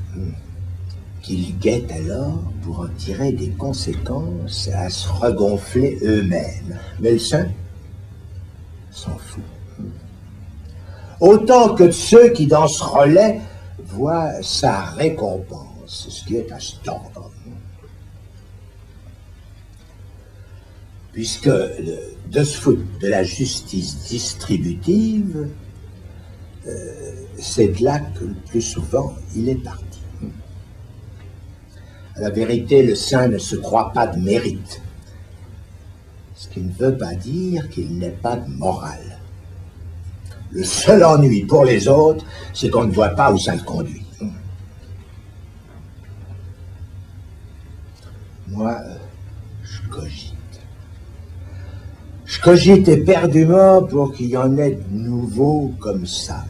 A: qu'ils guettent alors pour en tirer des conséquences à se regonfler eux-mêmes. Mais le saint s'en fout. Autant que de ceux qui, dans ce relais, voient sa récompense, ce qui est à se tordre. Puisque de se foutre de la justice distributive, c'est de là que le plus souvent il est parti. À la vérité, le saint ne se croit pas de mérite, ce qui ne veut pas dire qu'il n'ait pas de morale. Le seul ennui pour les autres, c'est qu'on ne voit pas où ça le conduit. Moi, je cogite. Je cogite éperdument pour qu'il y en ait de nouveaux comme ça.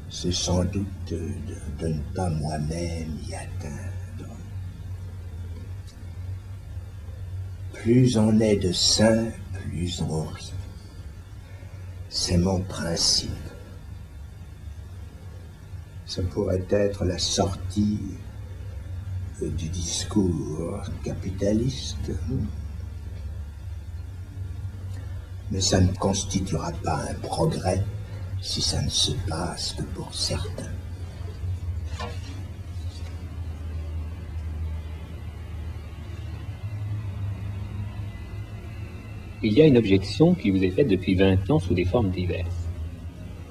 A: C'est sans doute de ne pas moi-même y atteindre. Plus on est de saints, plus on rit. C'est mon principe. Ça pourrait être la sortie du discours capitaliste. Mais ça ne constituera pas un progrès si ça ne se passe que pour certains.
B: Il y a une objection qui vous est faite depuis 20 ans sous des formes diverses.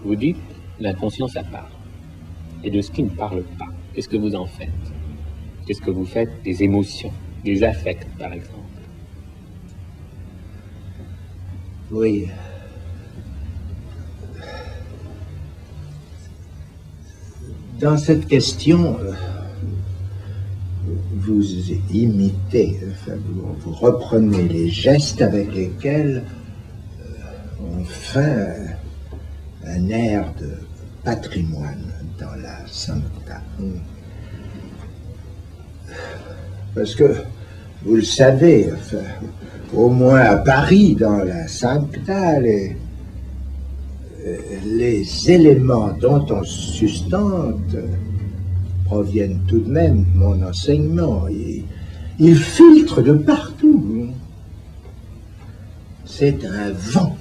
B: Vous dites, l'inconscient ça parle. Et de ce qui ne parle pas, qu'est-ce que vous en faites? Qu'est-ce que vous faites des émotions, des affects, par exemple?
A: Oui. Dans cette question, vous imitez, enfin, vous reprenez les gestes avec lesquels on fait un air de patrimoine dans la Sancta. Parce que, vous le savez, enfin, au moins à Paris, dans la Sancta, les éléments dont on se sustente proviennent tout de même de mon enseignement. Ils filtrent de partout. C'est un vent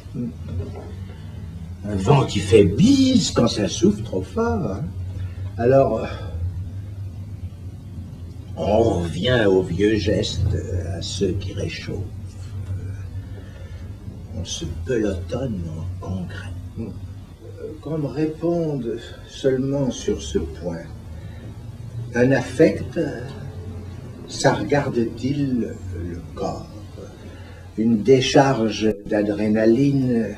A: qui fait bise quand ça souffle trop fort. Alors, on revient aux vieux gestes, à ceux qui réchauffent. On se pelotonne en congrès. Qu'on me réponde seulement sur ce point. Un affect, ça regarde-t-il le corps? Une décharge d'adrénaline,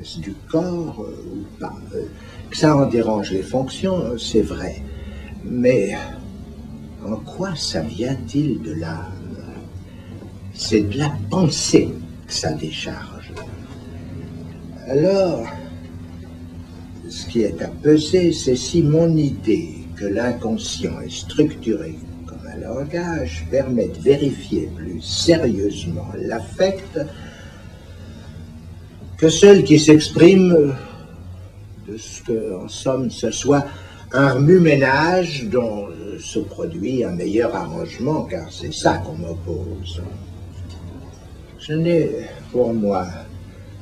A: est-ce du corps ou pas? Que ça en dérange les fonctions, c'est vrai. Mais en quoi ça vient-il de l'âme? C'est de la pensée que ça décharge. Alors, ce qui est à peser, c'est si mon idée que l'inconscient est structuré comme un langage permet de vérifier plus sérieusement l'affect que celle qui s'exprime de ce que, en somme, ce soit un remue-ménage dont se produit un meilleur arrangement, car c'est ça qu'on m'oppose. Je n'ai, pour moi,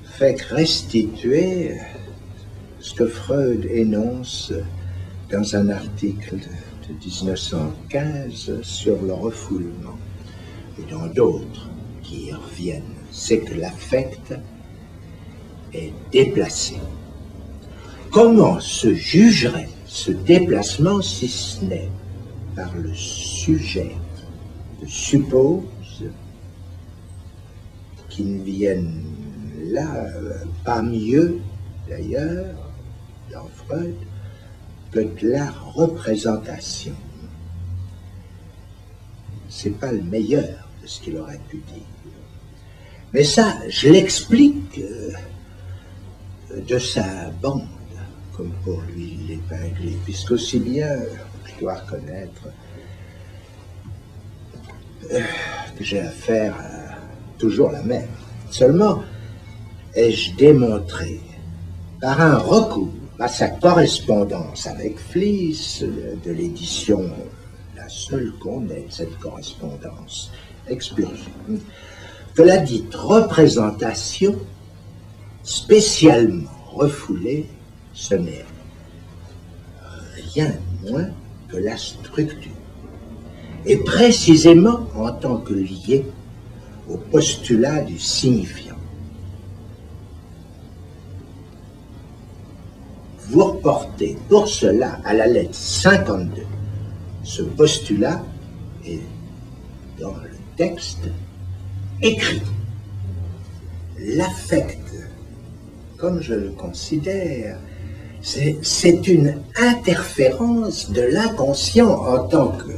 A: fait que restituer ce que Freud énonce dans un article de 1915 sur le refoulement, et dans d'autres qui y reviennent, c'est que l'affect est déplacé. Comment se jugerait ce déplacement si ce n'est par le sujet de suppose qu'il ne vienne là pas mieux, d'ailleurs, dans Freud, que de la représentation. C'est pas le meilleur de ce qu'il aurait pu dire. Mais ça, je l'explique de sa bande, comme pour lui l'épingler, puisqu'aussi bien, je dois reconnaître que j'ai affaire à toujours la même. Seulement, ai-je démontré par un recours à sa correspondance avec Fliess de l'édition, la seule qu'on ait, cette correspondance expurgée, que la dite représentation spécialement refoulée, ce n'est rien de moins que la structure, et précisément en tant que liée au postulat du signifiant. Vous reportez pour cela à la lettre 52. Ce postulat est dans le texte écrit. L'affect, comme je le considère, c'est une interférence de l'inconscient en tant que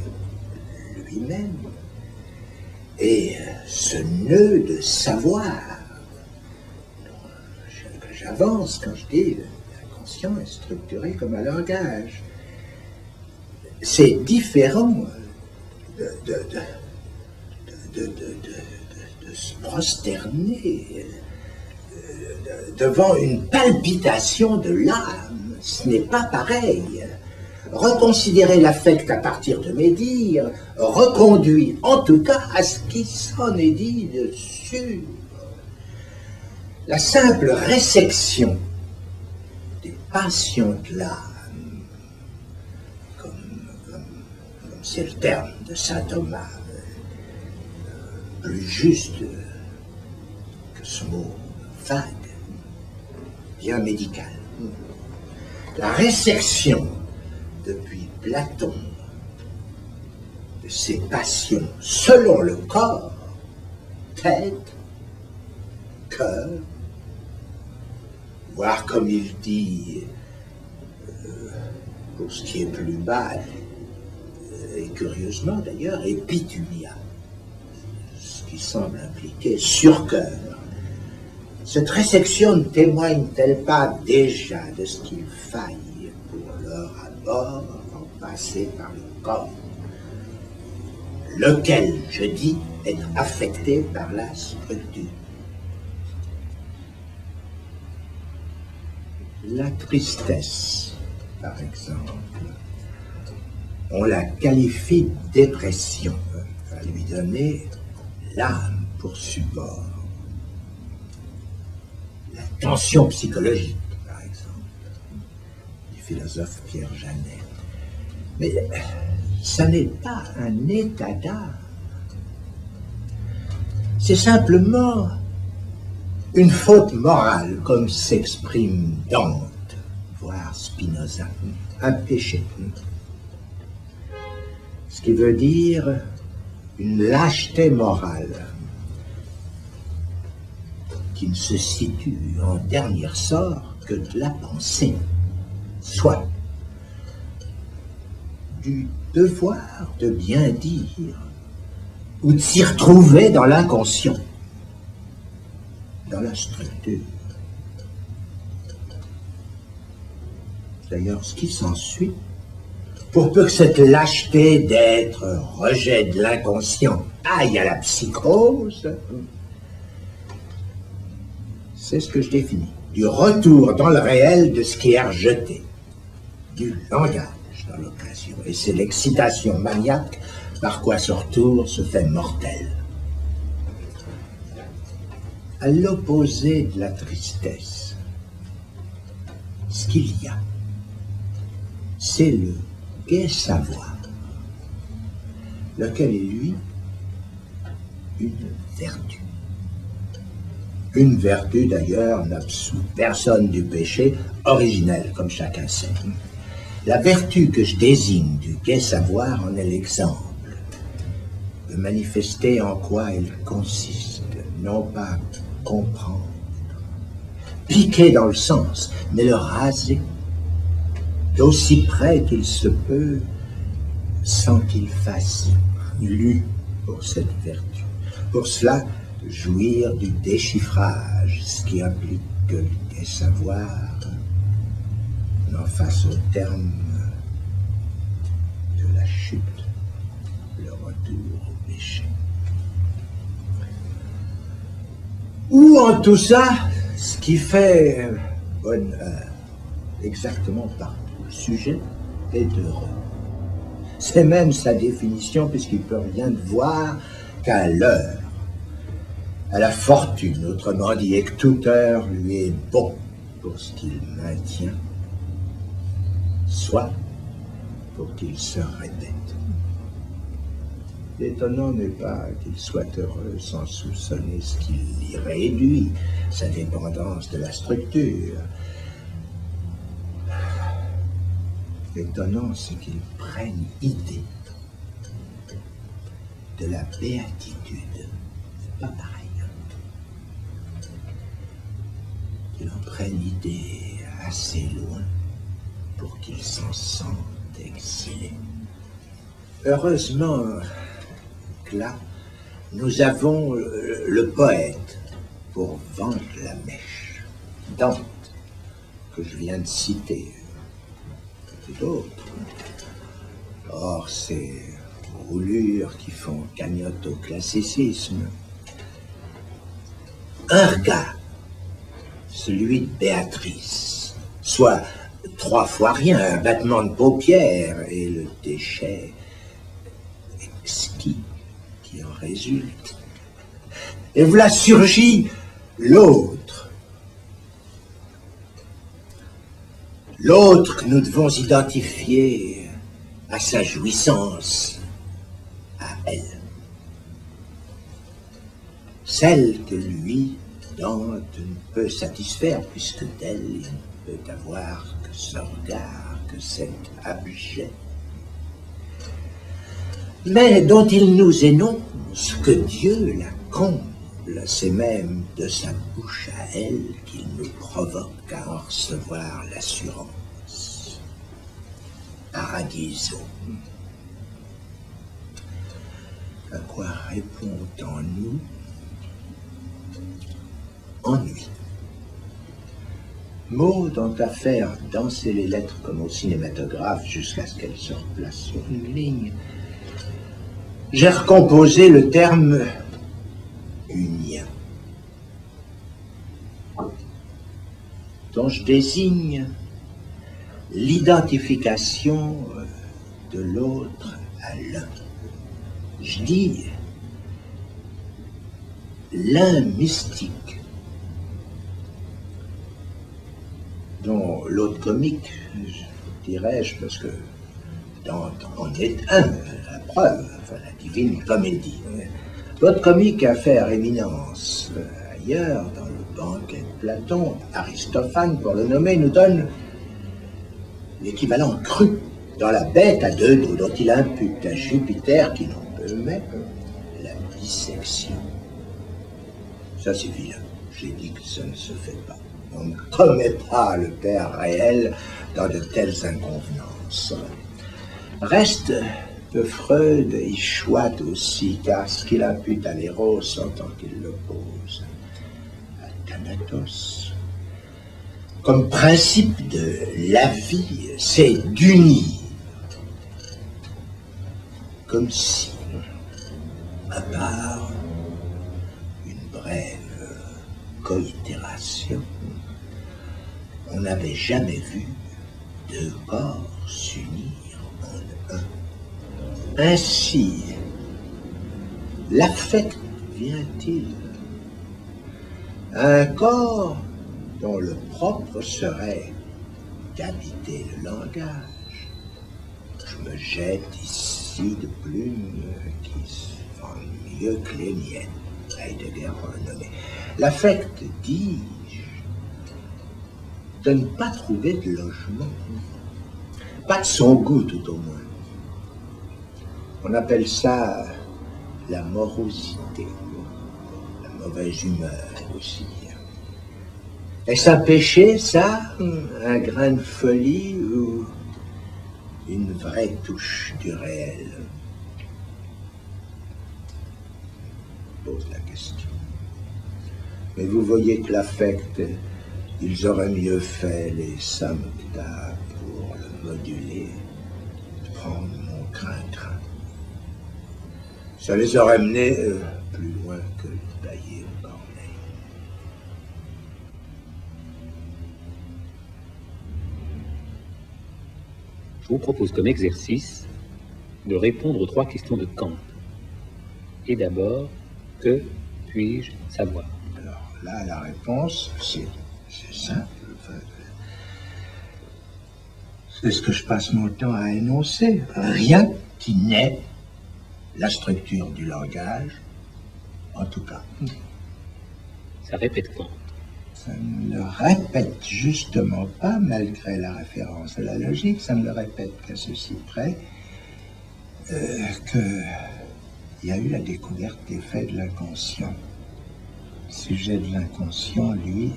A: lui-même et ce nœud de savoir que j'avance quand je dis l'inconscient est structuré comme un langage. C'est différent de se prosterner devant une palpitation de l'âme. Ce n'est pas pareil. Reconsidérer l'affect à partir de mes dires reconduit en tout cas à ce qui s'en est dit dessus. La simple résection des passions de l'âme, comme c'est le terme de saint Thomas, plus juste que ce mot vague, bien médical. La résection depuis Platon de ces passions selon le corps tête, cœur, voire comme il dit, pour ce qui est plus bas, et curieusement d'ailleurs, épitulia, ce qui semble impliquer surcœur. Cette résection ne témoigne-t-elle pas déjà de ce qu'il faille pour leur abord en passer par le corps, lequel, je dis, est affecté par la structure? La tristesse, par exemple, on la qualifie de dépression, à lui donner l'âme pour support. La tension psychologique, par exemple, du philosophe Pierre Janet. Mais ça n'est pas un état d'âme. C'est simplement une faute morale, comme s'exprime Dante, voire Spinoza, un péché. Ce qui veut dire une lâcheté morale qui ne se situe en dernier sort que de la pensée, soit du devoir de bien dire ou de s'y retrouver dans l'inconscient, dans la structure. D'ailleurs, ce qui s'ensuit, pour peu que cette lâcheté d'être rejet de l'inconscient aille à la psychose, c'est ce que je définis, du retour dans le réel de ce qui est rejeté, du langage dans l'occasion, et c'est l'excitation maniaque par quoi ce retour se fait mortel. À l'opposé de la tristesse, ce qu'il y a, c'est le gai savoir, lequel est, lui, une vertu. Une vertu, d'ailleurs, n'absout personne du péché originel, comme chacun sait. La vertu que je désigne du gai savoir en est l'exemple de manifester en quoi elle consiste, non pas comprendre, piquer dans le sens, mais le raser, d'aussi près qu'il se peut, sans qu'il fasse lu pour cette vertu. Pour cela, jouir du déchiffrage, ce qui implique que le gai savoir n'en fasse au terme de la chute, le retour au péché. Ou en tout ça, ce qui fait bonheur, exactement partout, le sujet est heureux. C'est même sa définition, puisqu'il peut rien voir qu'à l'heure, à la fortune, autrement dit, et que toute heure lui est bon pour ce qu'il maintient, soit pour qu'il se répète. L'étonnant n'est pas qu'il soit heureux sans soupçonner ce qui l'y réduit, sa dépendance de la structure. L'étonnant, c'est qu'il prenne idée de la béatitude. C'est pas pareil. Qu'il en prenne idée assez loin pour qu'il s'en sente exilé. Heureusement que là, nous avons le poète pour vendre la mèche, Dante, que je viens de citer, et d'autres. Or, ces roulures qui font cagnotte au classicisme. Un regard, celui de Béatrice, soit 3 fois rien, un battement de paupières, et le déchet exquis qui en résulte. Et voilà surgit l'autre. L'autre que nous devons identifier à sa jouissance, à elle. Celle que lui, Dante, ne peut satisfaire, puisque d'elle, il ne peut avoir que ce regard, que cet objet, mais dont il nous énonce que Dieu la comble semble, c'est même de sa bouche à elle qu'il nous provoque à en recevoir l'assurance. Paradiso. À quoi répond en nous ennui. Mots dont à faire danser les lettres comme au cinématographe jusqu'à ce qu'elles se replacent sur une ligne. J'ai recomposé le terme unien, dont je désigne l'identification de l'autre à l'un. Je dis l'un mystique, dont l'autre comique, dirais-je, parce que on est un, la preuve, enfin la divine comédie. L'autre comique a fait réminence ailleurs, dans le banquet de Platon. Aristophane, pour le nommer, nous donne l'équivalent cru dans la bête à deux dos, dont il impute à Jupiter, qui n'en peut même, la dissection. Ça c'est vilain, j'ai dit que ça ne se fait pas. On ne commet pas le père réel dans de telles inconvenances. Reste que Freud y choite aussi, car ce qu'il impute à l'Éros en tant qu'il l'oppose à Thanatos, comme principe de la vie, c'est d'unir, comme si, à part une brève coitération, on n'avait jamais vu deux corps s'unir en un. Ainsi, l'affect vient-il à un corps dont le propre serait d'habiter le langage. Je me jette ici de plumes qui se font mieux que les miennes, Heidegger renommé. L'affect, dis-je, de ne pas trouver de logement, pas de son goût tout au moins. On appelle ça la morosité, la mauvaise humeur aussi. Est-ce un péché, ça? Un grain de folie ou une vraie touche du réel? Pose la question. Mais vous voyez que l'affect, ils auraient mieux fait, les samhita, pour le moduler, de prendre mon crin-crin. Ça les aurait menés plus loin que le tailler au corneille.
B: Je vous propose comme exercice de répondre aux 3 questions de Kant. Et d'abord, que puis-je savoir?
A: Alors là, la réponse, c'est simple. C'est ce que je passe mon temps à énoncer. Rien qui n'est la structure du langage, en tout cas.
B: Ça répète Kant.
A: Ça ne le répète justement pas, malgré la référence à la logique, ça ne le répète qu'à ceci près, qu'il y a eu la découverte des faits de l'inconscient. Le sujet de l'inconscient, lui,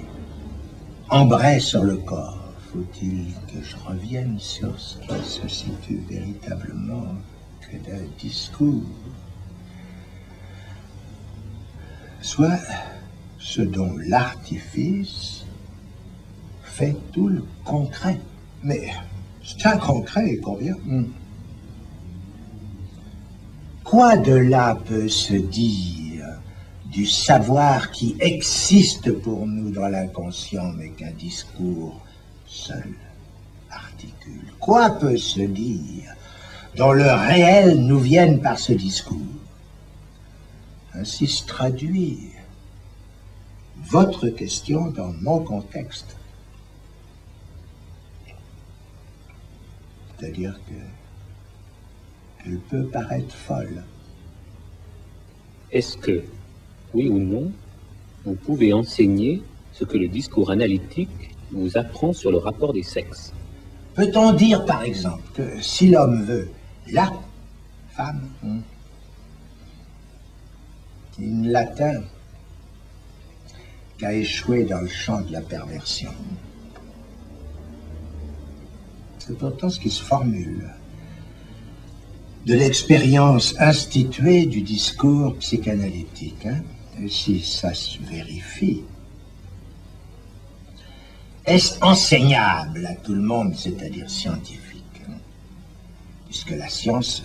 A: embraye sur le corps. Faut-il que je revienne sur ce qui se situe véritablement que d'un discours, soit ce dont l'artifice fait tout le concret. Mais c'est un concret, combien? Quoi de là peut se dire du savoir qui existe pour nous dans l'inconscient, mais qu'un discours seul articule? Quoi peut se dire dont le réel nous vienne par ce discours? Ainsi se traduire votre question dans mon contexte. C'est-à-dire qu'elle peut paraître folle.
B: Est-ce que, oui ou non, vous pouvez enseigner ce que le discours analytique vous apprend sur le rapport des sexes?
A: Peut-on dire, par exemple, que si l'homme veut la femme, il ne l'atteint qu'a échoué dans le champ de la perversion. C'est pourtant ce qui se formule de l'expérience instituée du discours psychanalytique. Et si ça se vérifie, est-ce enseignable à tout le monde, c'est-à-dire scientifique, puisque la science,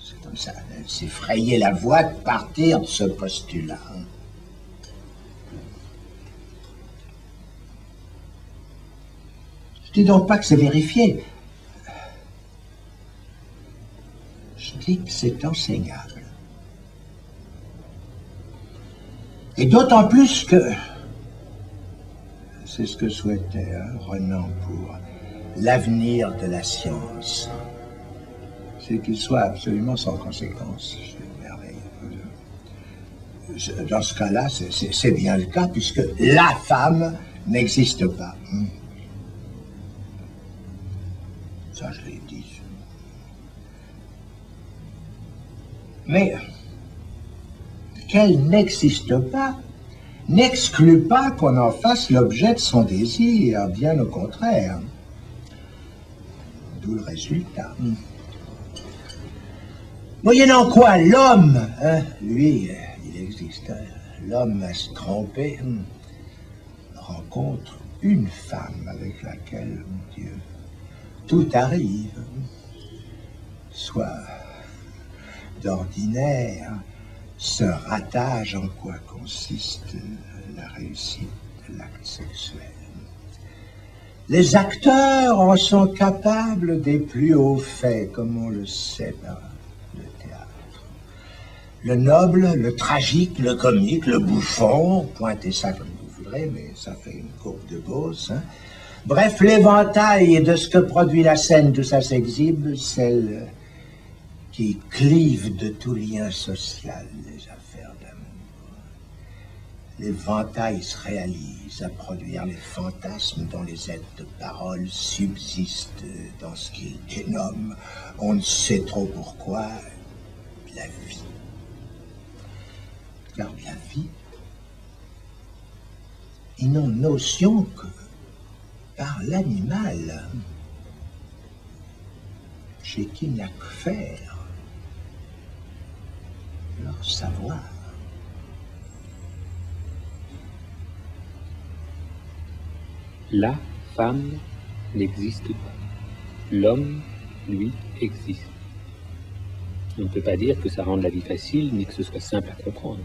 A: c'est comme ça, elle s'est frayé la voie de partir de ce postulat. Je dis donc pas que c'est vérifié. Je dis que c'est enseignable. Et d'autant plus que c'est ce que souhaitait Renan pour l'avenir de la science. C'est qu'il soit absolument sans conséquence. Dans ce cas-là, c'est bien le cas, puisque la femme n'existe pas. Ça, je l'ai dit. Mais qu'elle n'existe pas n'exclut pas qu'on en fasse l'objet de son désir, bien au contraire. D'où le résultat. Moyennant quoi, l'homme, lui, il existe, l'homme à se tromper, rencontre une femme avec laquelle, mon Dieu, tout arrive, soit d'ordinaire, se rattache en quoi consiste la réussite de l'acte sexuel. Les acteurs en sont capables des plus hauts faits, comme on le sait dans le théâtre. Le noble, le tragique, le comique, le bouffon, pointez ça comme vous voudrez, mais ça fait une courbe de Gauss. Bref, l'éventail de ce que produit la scène, tout ça s'exhibe, celle qui clive de tout lien social les affaires d'amour. L'éventail se réalise à produire les fantasmes dont les aides de parole subsistent dans ce qu'il dénomme, on ne sait trop pourquoi, la vie. Car la vie, ils n'ont notion que par l'animal, chez qui il n'y a que faire leur savoir.
B: La femme n'existe pas. L'homme, lui, existe. On ne peut pas dire que ça rende la vie facile, ni que ce soit simple à comprendre.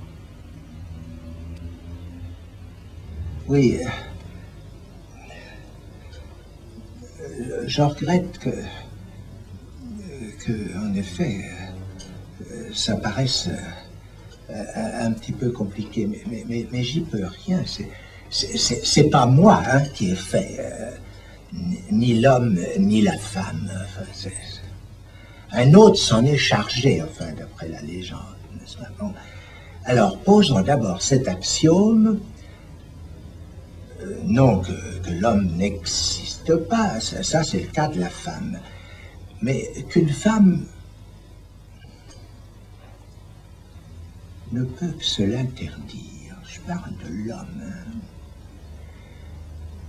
A: Oui, je regrette que en effet, ça paraisse un petit peu compliqué, mais j'y peux rien. C'est pas moi qui ai fait, ni l'homme ni la femme. Enfin, un autre s'en est chargé, enfin, d'après la légende, n'est-ce pas? Bon. Alors, posons d'abord cet axiome, non que l'homme n'existe pas, ça c'est le cas de la femme, mais qu'une femme ne peut que se l'interdire. Je parle de l'homme.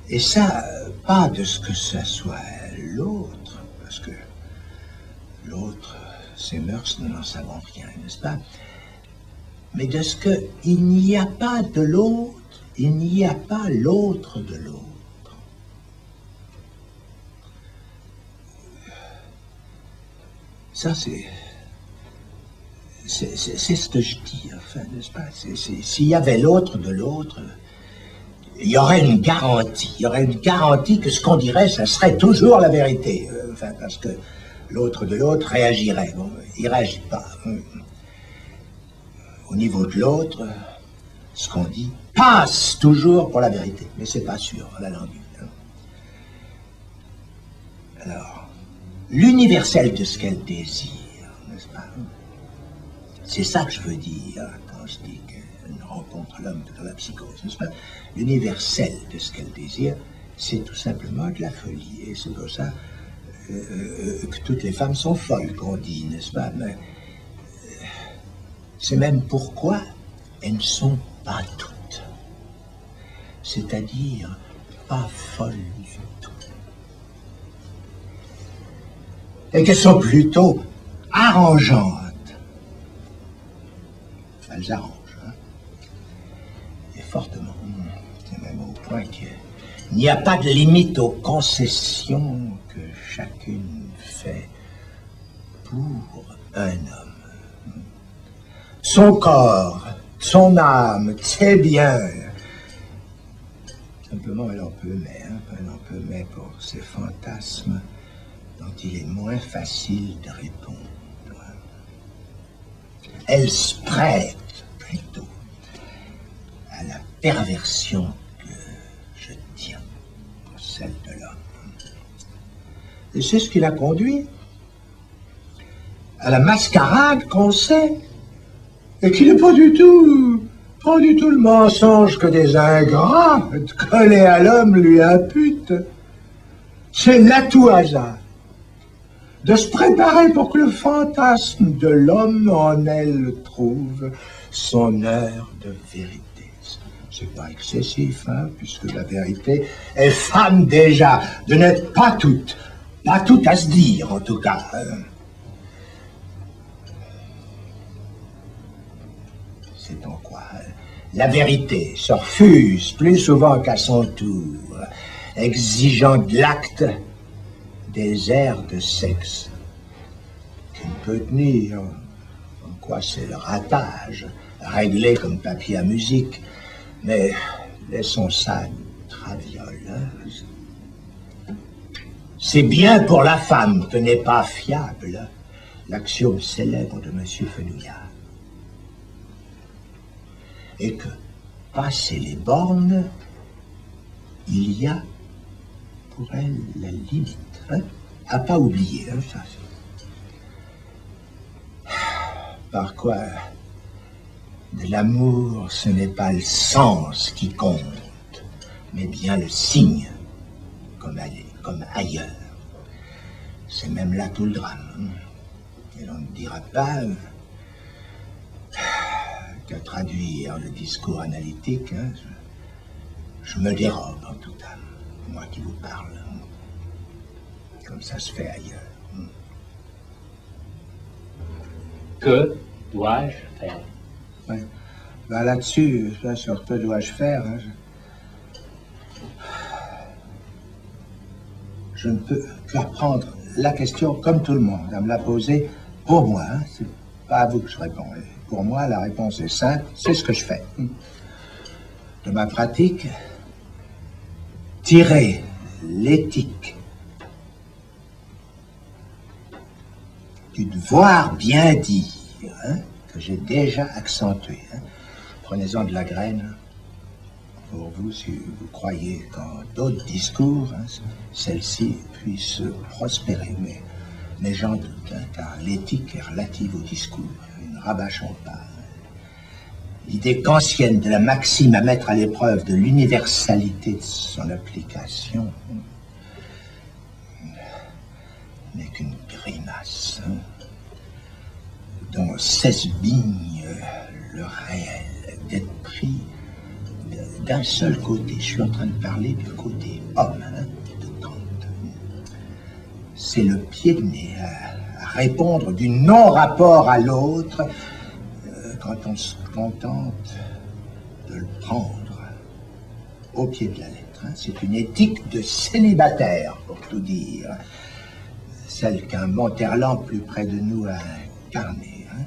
A: Et ça, pas de ce que ça soit l'autre, parce que l'autre, ses mœurs, nous n'en savons rien, n'est-ce pas? Mais de ce qu'il n'y a pas de l'autre, il n'y a pas l'autre de l'autre. Ça, c'est ce que je dis, enfin, n'est-ce pas? S'il y avait l'autre de l'autre, il y aurait une garantie. Il y aurait une garantie que ce qu'on dirait, ça serait toujours la vérité. Enfin, parce que l'autre de l'autre réagirait. Bon, il ne réagit pas. Au niveau de l'autre, ce qu'on dit passe toujours pour la vérité. Mais c'est pas sûr, la langue. Alors, l'universel de ce qu'elle désire, n'est-ce pas? C'est ça que je veux dire quand je dis qu'elle rencontre l'homme dans la psychose, n'est-ce pas? L'universel de ce qu'elle désire, c'est tout simplement de la folie. Et c'est pour ça que toutes les femmes sont folles, qu'on dit, n'est-ce pas? Mais c'est même pourquoi elles ne sont pas toutes. c'est-à-dire pas folles du tout. Et qu'elles sont plutôt arrangeantes. Elles arrangent, hein, et fortement. C'est même au point qu'il n'y a pas de limite aux concessions que chacune fait pour un homme. Son corps, son âme, ses biens. Simplement, elle en peut mettre pour ses fantasmes dont il est moins facile de répondre. Elle se prête plutôt à la perversion que je tiens pour celle de l'homme. Et c'est ce qui l'a conduit à la mascarade qu'on sait, et qui n'est pas du tout le mensonge que des ingrats collés à l'homme lui imputent. C'est l'atout hasard de se préparer pour que le fantasme de l'homme en elle trouve son heure de vérité. C'est pas excessif, hein, puisque la vérité est femme déjà, de n'être pas toute à se dire en tout cas. C'est en quoi la vérité se refuse plus souvent qu'à son tour, exigeant de l'acte des airs de sexe qui ne peut tenir, en quoi c'est le ratage, réglé comme papier à musique, mais laissons ça travioleuse. C'est bien pour la femme que n'est pas fiable l'axiome célèbre de M. Fenouillard. Et que, passé les bornes, il y a pour elle la limite. Hein, à pas oublier, hein, ça. Par quoi, de l'amour, ce n'est pas le sens qui compte, mais bien le signe, comme ailleurs. C'est même là tout le drame. Hein. Et l'on ne dira pas qu'à traduire le discours analytique, hein, je me dérobe en tout cas, moi qui vous parle. Comme ça se fait ailleurs.
B: Que dois-je faire?
A: Ouais. Ben là-dessus, sur que dois-je faire, hein, je ne peux qu'apprendre la question comme tout le monde, à me la poser pour moi. Hein, c'est pas à vous que je réponds. Pour moi, la réponse est simple, c'est ce que je fais. De ma pratique, tirer l'éthique du devoir bien dire, hein, que j'ai déjà accentué. Hein. Prenez-en de la graine pour vous, si vous croyez qu'en d'autres discours, hein, celle-ci puisse prospérer. Mais j'en doute, hein, car l'éthique est relative au discours. Ne rabâchons pas. L'idée kantienne de la maxime à mettre à l'épreuve de l'universalité de son application n'est qu'une grimace, hein, dont s'esbigne le réel, d'être pris d'un seul côté. Je suis en train de parler du côté homme, hein, de Kant. C'est le pied de nez à répondre du non-rapport à l'autre quand on se contente de le prendre au pied de la lettre. Hein. C'est une éthique de célibataire, pour tout dire. Celle qu'un Monterland plus près de nous a incarnée, hein,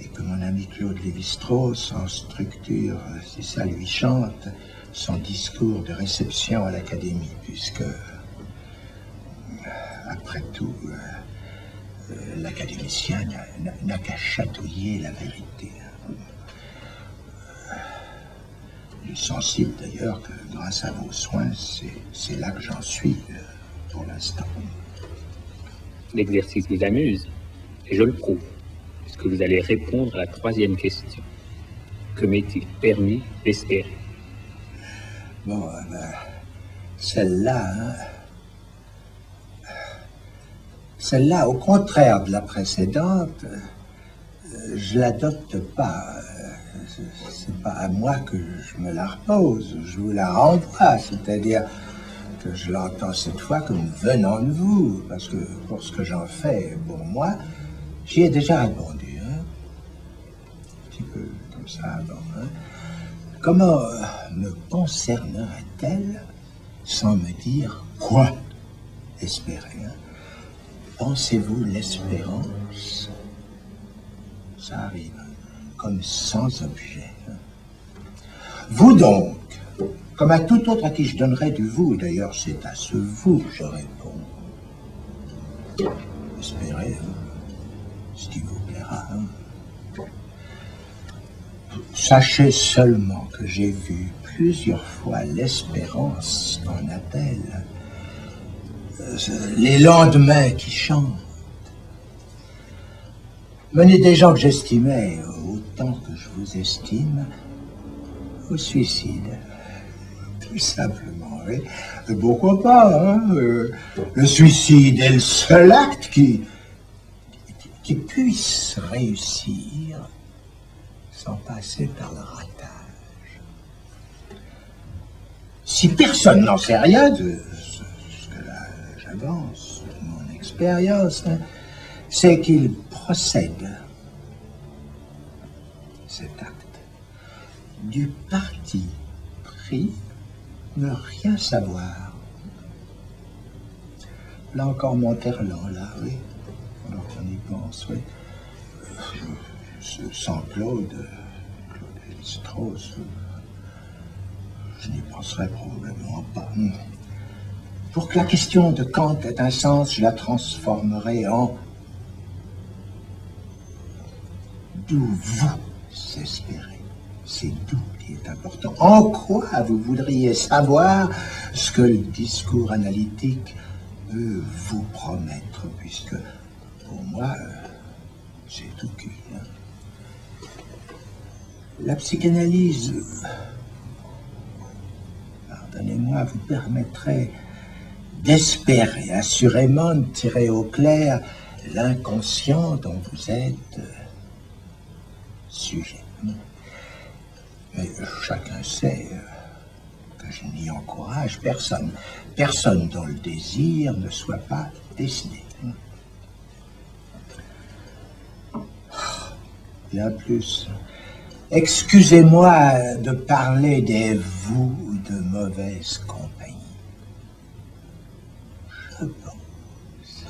A: et que mon ami Claude Lévi-Strauss en structure, si ça lui chante, son discours de réception à l'Académie, puisque, après tout, l'académicien n'a qu'à chatouiller la vérité. Il est sensible d'ailleurs que grâce à vos soins, c'est là que j'en suis pour l'instant.
B: L'exercice vous amuse, et je le prouve, puisque vous allez répondre à la troisième question. Que m'est-il permis d'espérer?
A: Bon, celle-là, hein, celle-là, au contraire de la précédente, je l'adopte pas c'est pas à moi que je me la repose, je vous la renvoie, c'est-à-dire que je l'entends cette fois comme venant de vous, parce que pour ce que j'en fais pour moi, j'y ai déjà répondu, hein, un petit peu comme ça avant. Hein. Comment me concernera-t-elle sans me dire quoi espérer, hein? Pensez-vous l'espérance? Ça arrive, comme sans objet. Hein. Vous donc, comme à tout autre à qui je donnerais du vous, d'ailleurs c'est à ce vous que je réponds. Espérez, hein, ce qui vous plaira. Hein. Sachez seulement que j'ai vu plusieurs fois l'espérance qu'on appelle les lendemains qui chantent. Mener des gens que j'estimais autant que je vous estime au suicide. Tout simplement, oui. Pourquoi pas, hein, le suicide est le seul acte qui puisse réussir sans passer par le ratage. Si personne n'en sait rien de ce que là j'avance, de mon expérience, hein, c'est qu'il procède, cet acte, du parti pris ne rien savoir. Là encore Monterland, là, oui, alors qu'on y pense, oui. Sans Claude Lévi-Strauss, je n'y penserais probablement pas. Pour que la question de Kant ait un sens, je la transformerai en d'où vous espérez. C'est d'où qui est important. En quoi vous voudriez savoir ce que le discours analytique veut vous promettre, puisque pour moi, c'est tout cuit. Hein. La psychanalyse, pardonnez-moi, vous permettrait d'espérer assurément de tirer au clair l'inconscient dont vous êtes sujet. Mais chacun sait que je n'y encourage personne. Personne dont le désir ne soit pas décidé. Bien plus. Excusez-moi de parler des vous de mauvaise compagnie. Je pense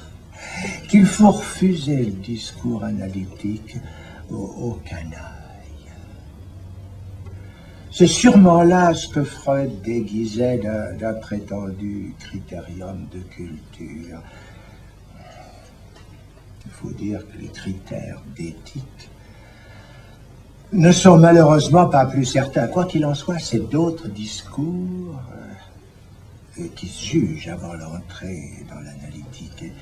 A: qu'il faut refuser le discours analytique aux canailles. C'est sûrement là ce que Freud déguisait d'un prétendu critérium de culture. Il faut dire que les critères d'éthique ne sont malheureusement pas plus certains. Quoi qu'il en soit, c'est d'autres discours qui se jugent avant l'entrée dans l'analytique.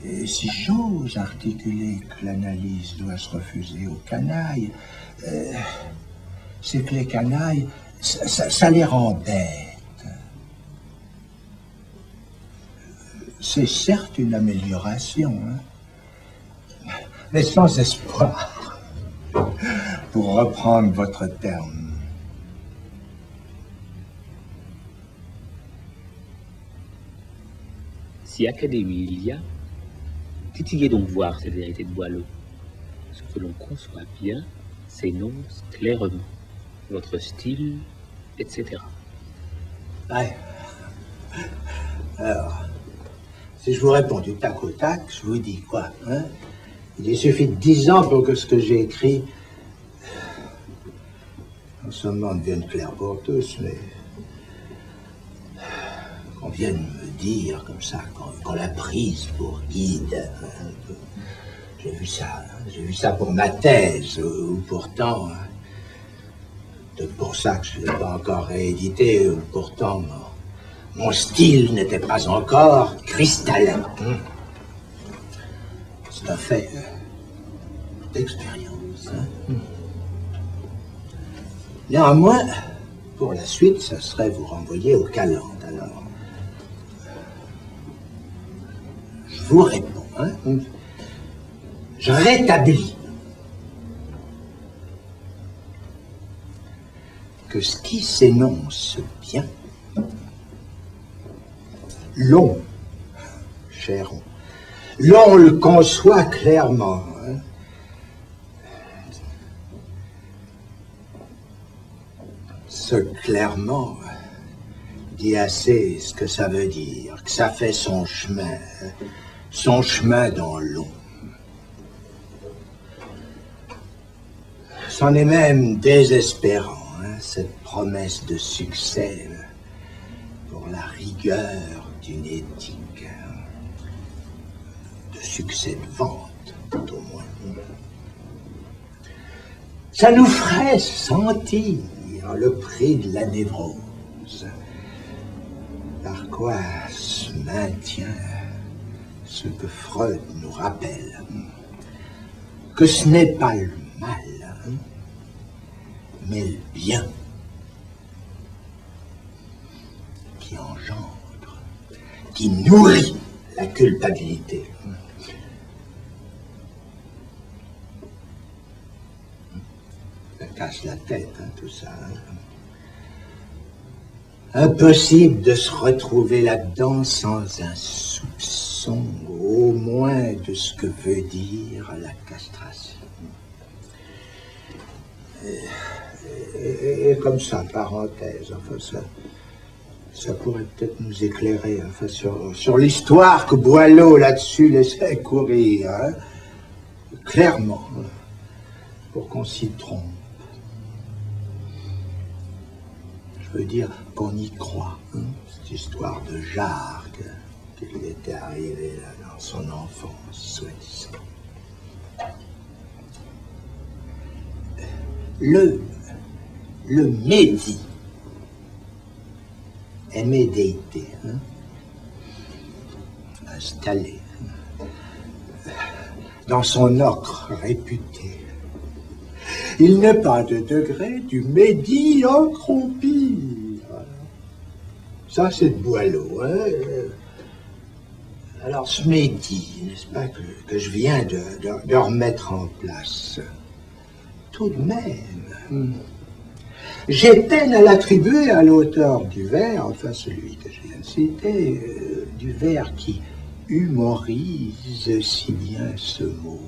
A: Et si j'ose articuler que l'analyse doit se refuser aux canailles, c'est que les canailles, ça les rend bêtes. C'est certes une amélioration, hein, mais sans espoir, pour reprendre votre terme.
B: Si académie il y a, titillez donc voir cette vérité de Boileau. Ce que l'on conçoit bien s'énonce clairement. Votre style, etc.
A: Ouais. Alors, si je vous réponds du tac au tac, je vous dis quoi, hein? Il suffit de 10 ans pour que ce que j'ai écrit, non seulement devienne clair pour tous, mais qu'on vienne me dire comme ça, qu'on l'a prise pour guide. Hein? J'ai vu ça pour ma thèse, ou pourtant, c'est pour ça que je ne l'ai pas encore réédité, ou pourtant mon style n'était pas encore cristallin. C'est un fait d'expérience. Hein? Néanmoins, pour la suite, ça serait vous renvoyer au calende. Alors, je vous réponds. Hein? Je rétablis que ce qui s'énonce bien, l'on, cher, l'on le conçoit clairement. Hein. Ce clairement dit assez ce que ça veut dire, que ça fait son chemin dans l'eau. C'en est même désespérant, hein, cette promesse de succès pour la rigueur d'une éthique, hein, de succès de vente, tout au moins. Ça nous ferait sentir le prix de la névrose, par quoi se maintient ce que Freud nous rappelle, que ce n'est pas le mal, hein, mais le bien qui engendre, qui nourrit la culpabilité. Ça casse la tête, hein, tout ça. Hein. Impossible de se retrouver là-dedans sans un soupçon, au moins, de ce que veut dire la castration. Et comme ça, parenthèse, enfin ça pourrait peut-être nous éclairer, enfin, sur l'histoire que Boileau là-dessus laissait courir, hein, clairement, pour qu'on s'y trompe. Je veux dire qu'on y croit, hein, cette histoire de Jargue, qui lui était arrivée là, dans son enfance, soi-disant. Le Médi, M-E-D-I-T, hein, installé dans son ocre réputé. Il n'est pas de degré du Médi encroupir. Ça, c'est de Boileau. Hein. Alors, ce Médi, n'est-ce pas, que je viens de remettre en place, tout de même, j'ai peine à l'attribuer à l'auteur du vers, enfin celui que je viens de citer, du vers qui humorise si bien ce mot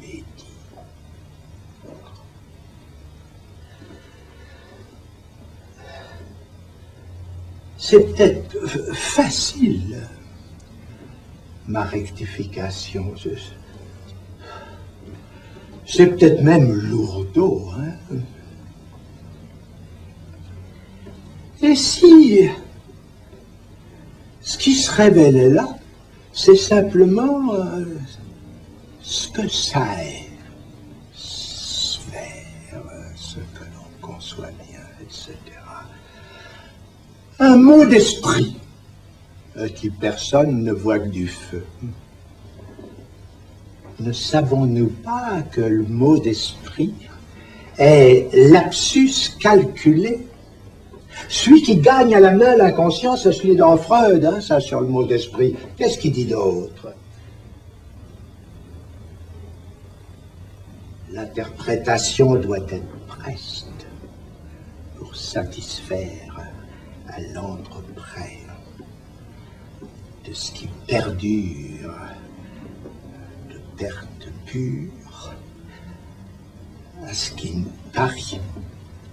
A: Médi. C'est peut-être facile, ma rectification. C'est peut-être même lourdeau, hein. Et si ce qui se révélait là, c'est simplement ce que ça est, sphère, ce que l'on conçoit bien, etc. Un mot d'esprit qui personne ne voit que du feu. Ne savons-nous pas que le mot d'esprit est lapsus calculé? Celui qui gagne à la main l'inconscient, c'est celui dans Freud, hein, ça sur le mot d'esprit. Qu'est-ce qu'il dit d'autre? L'interprétation doit être preste pour satisfaire à l'entreprise de ce qui perdure de perte pure à ce qui ne parie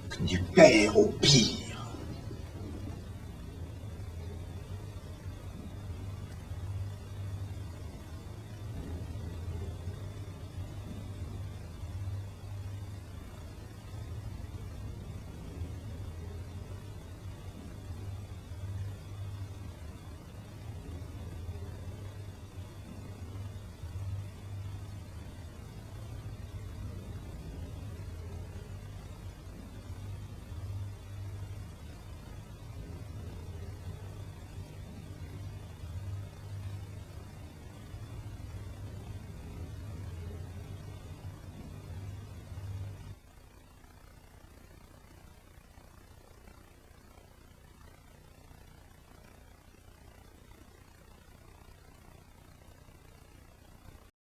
A: que du père au pire.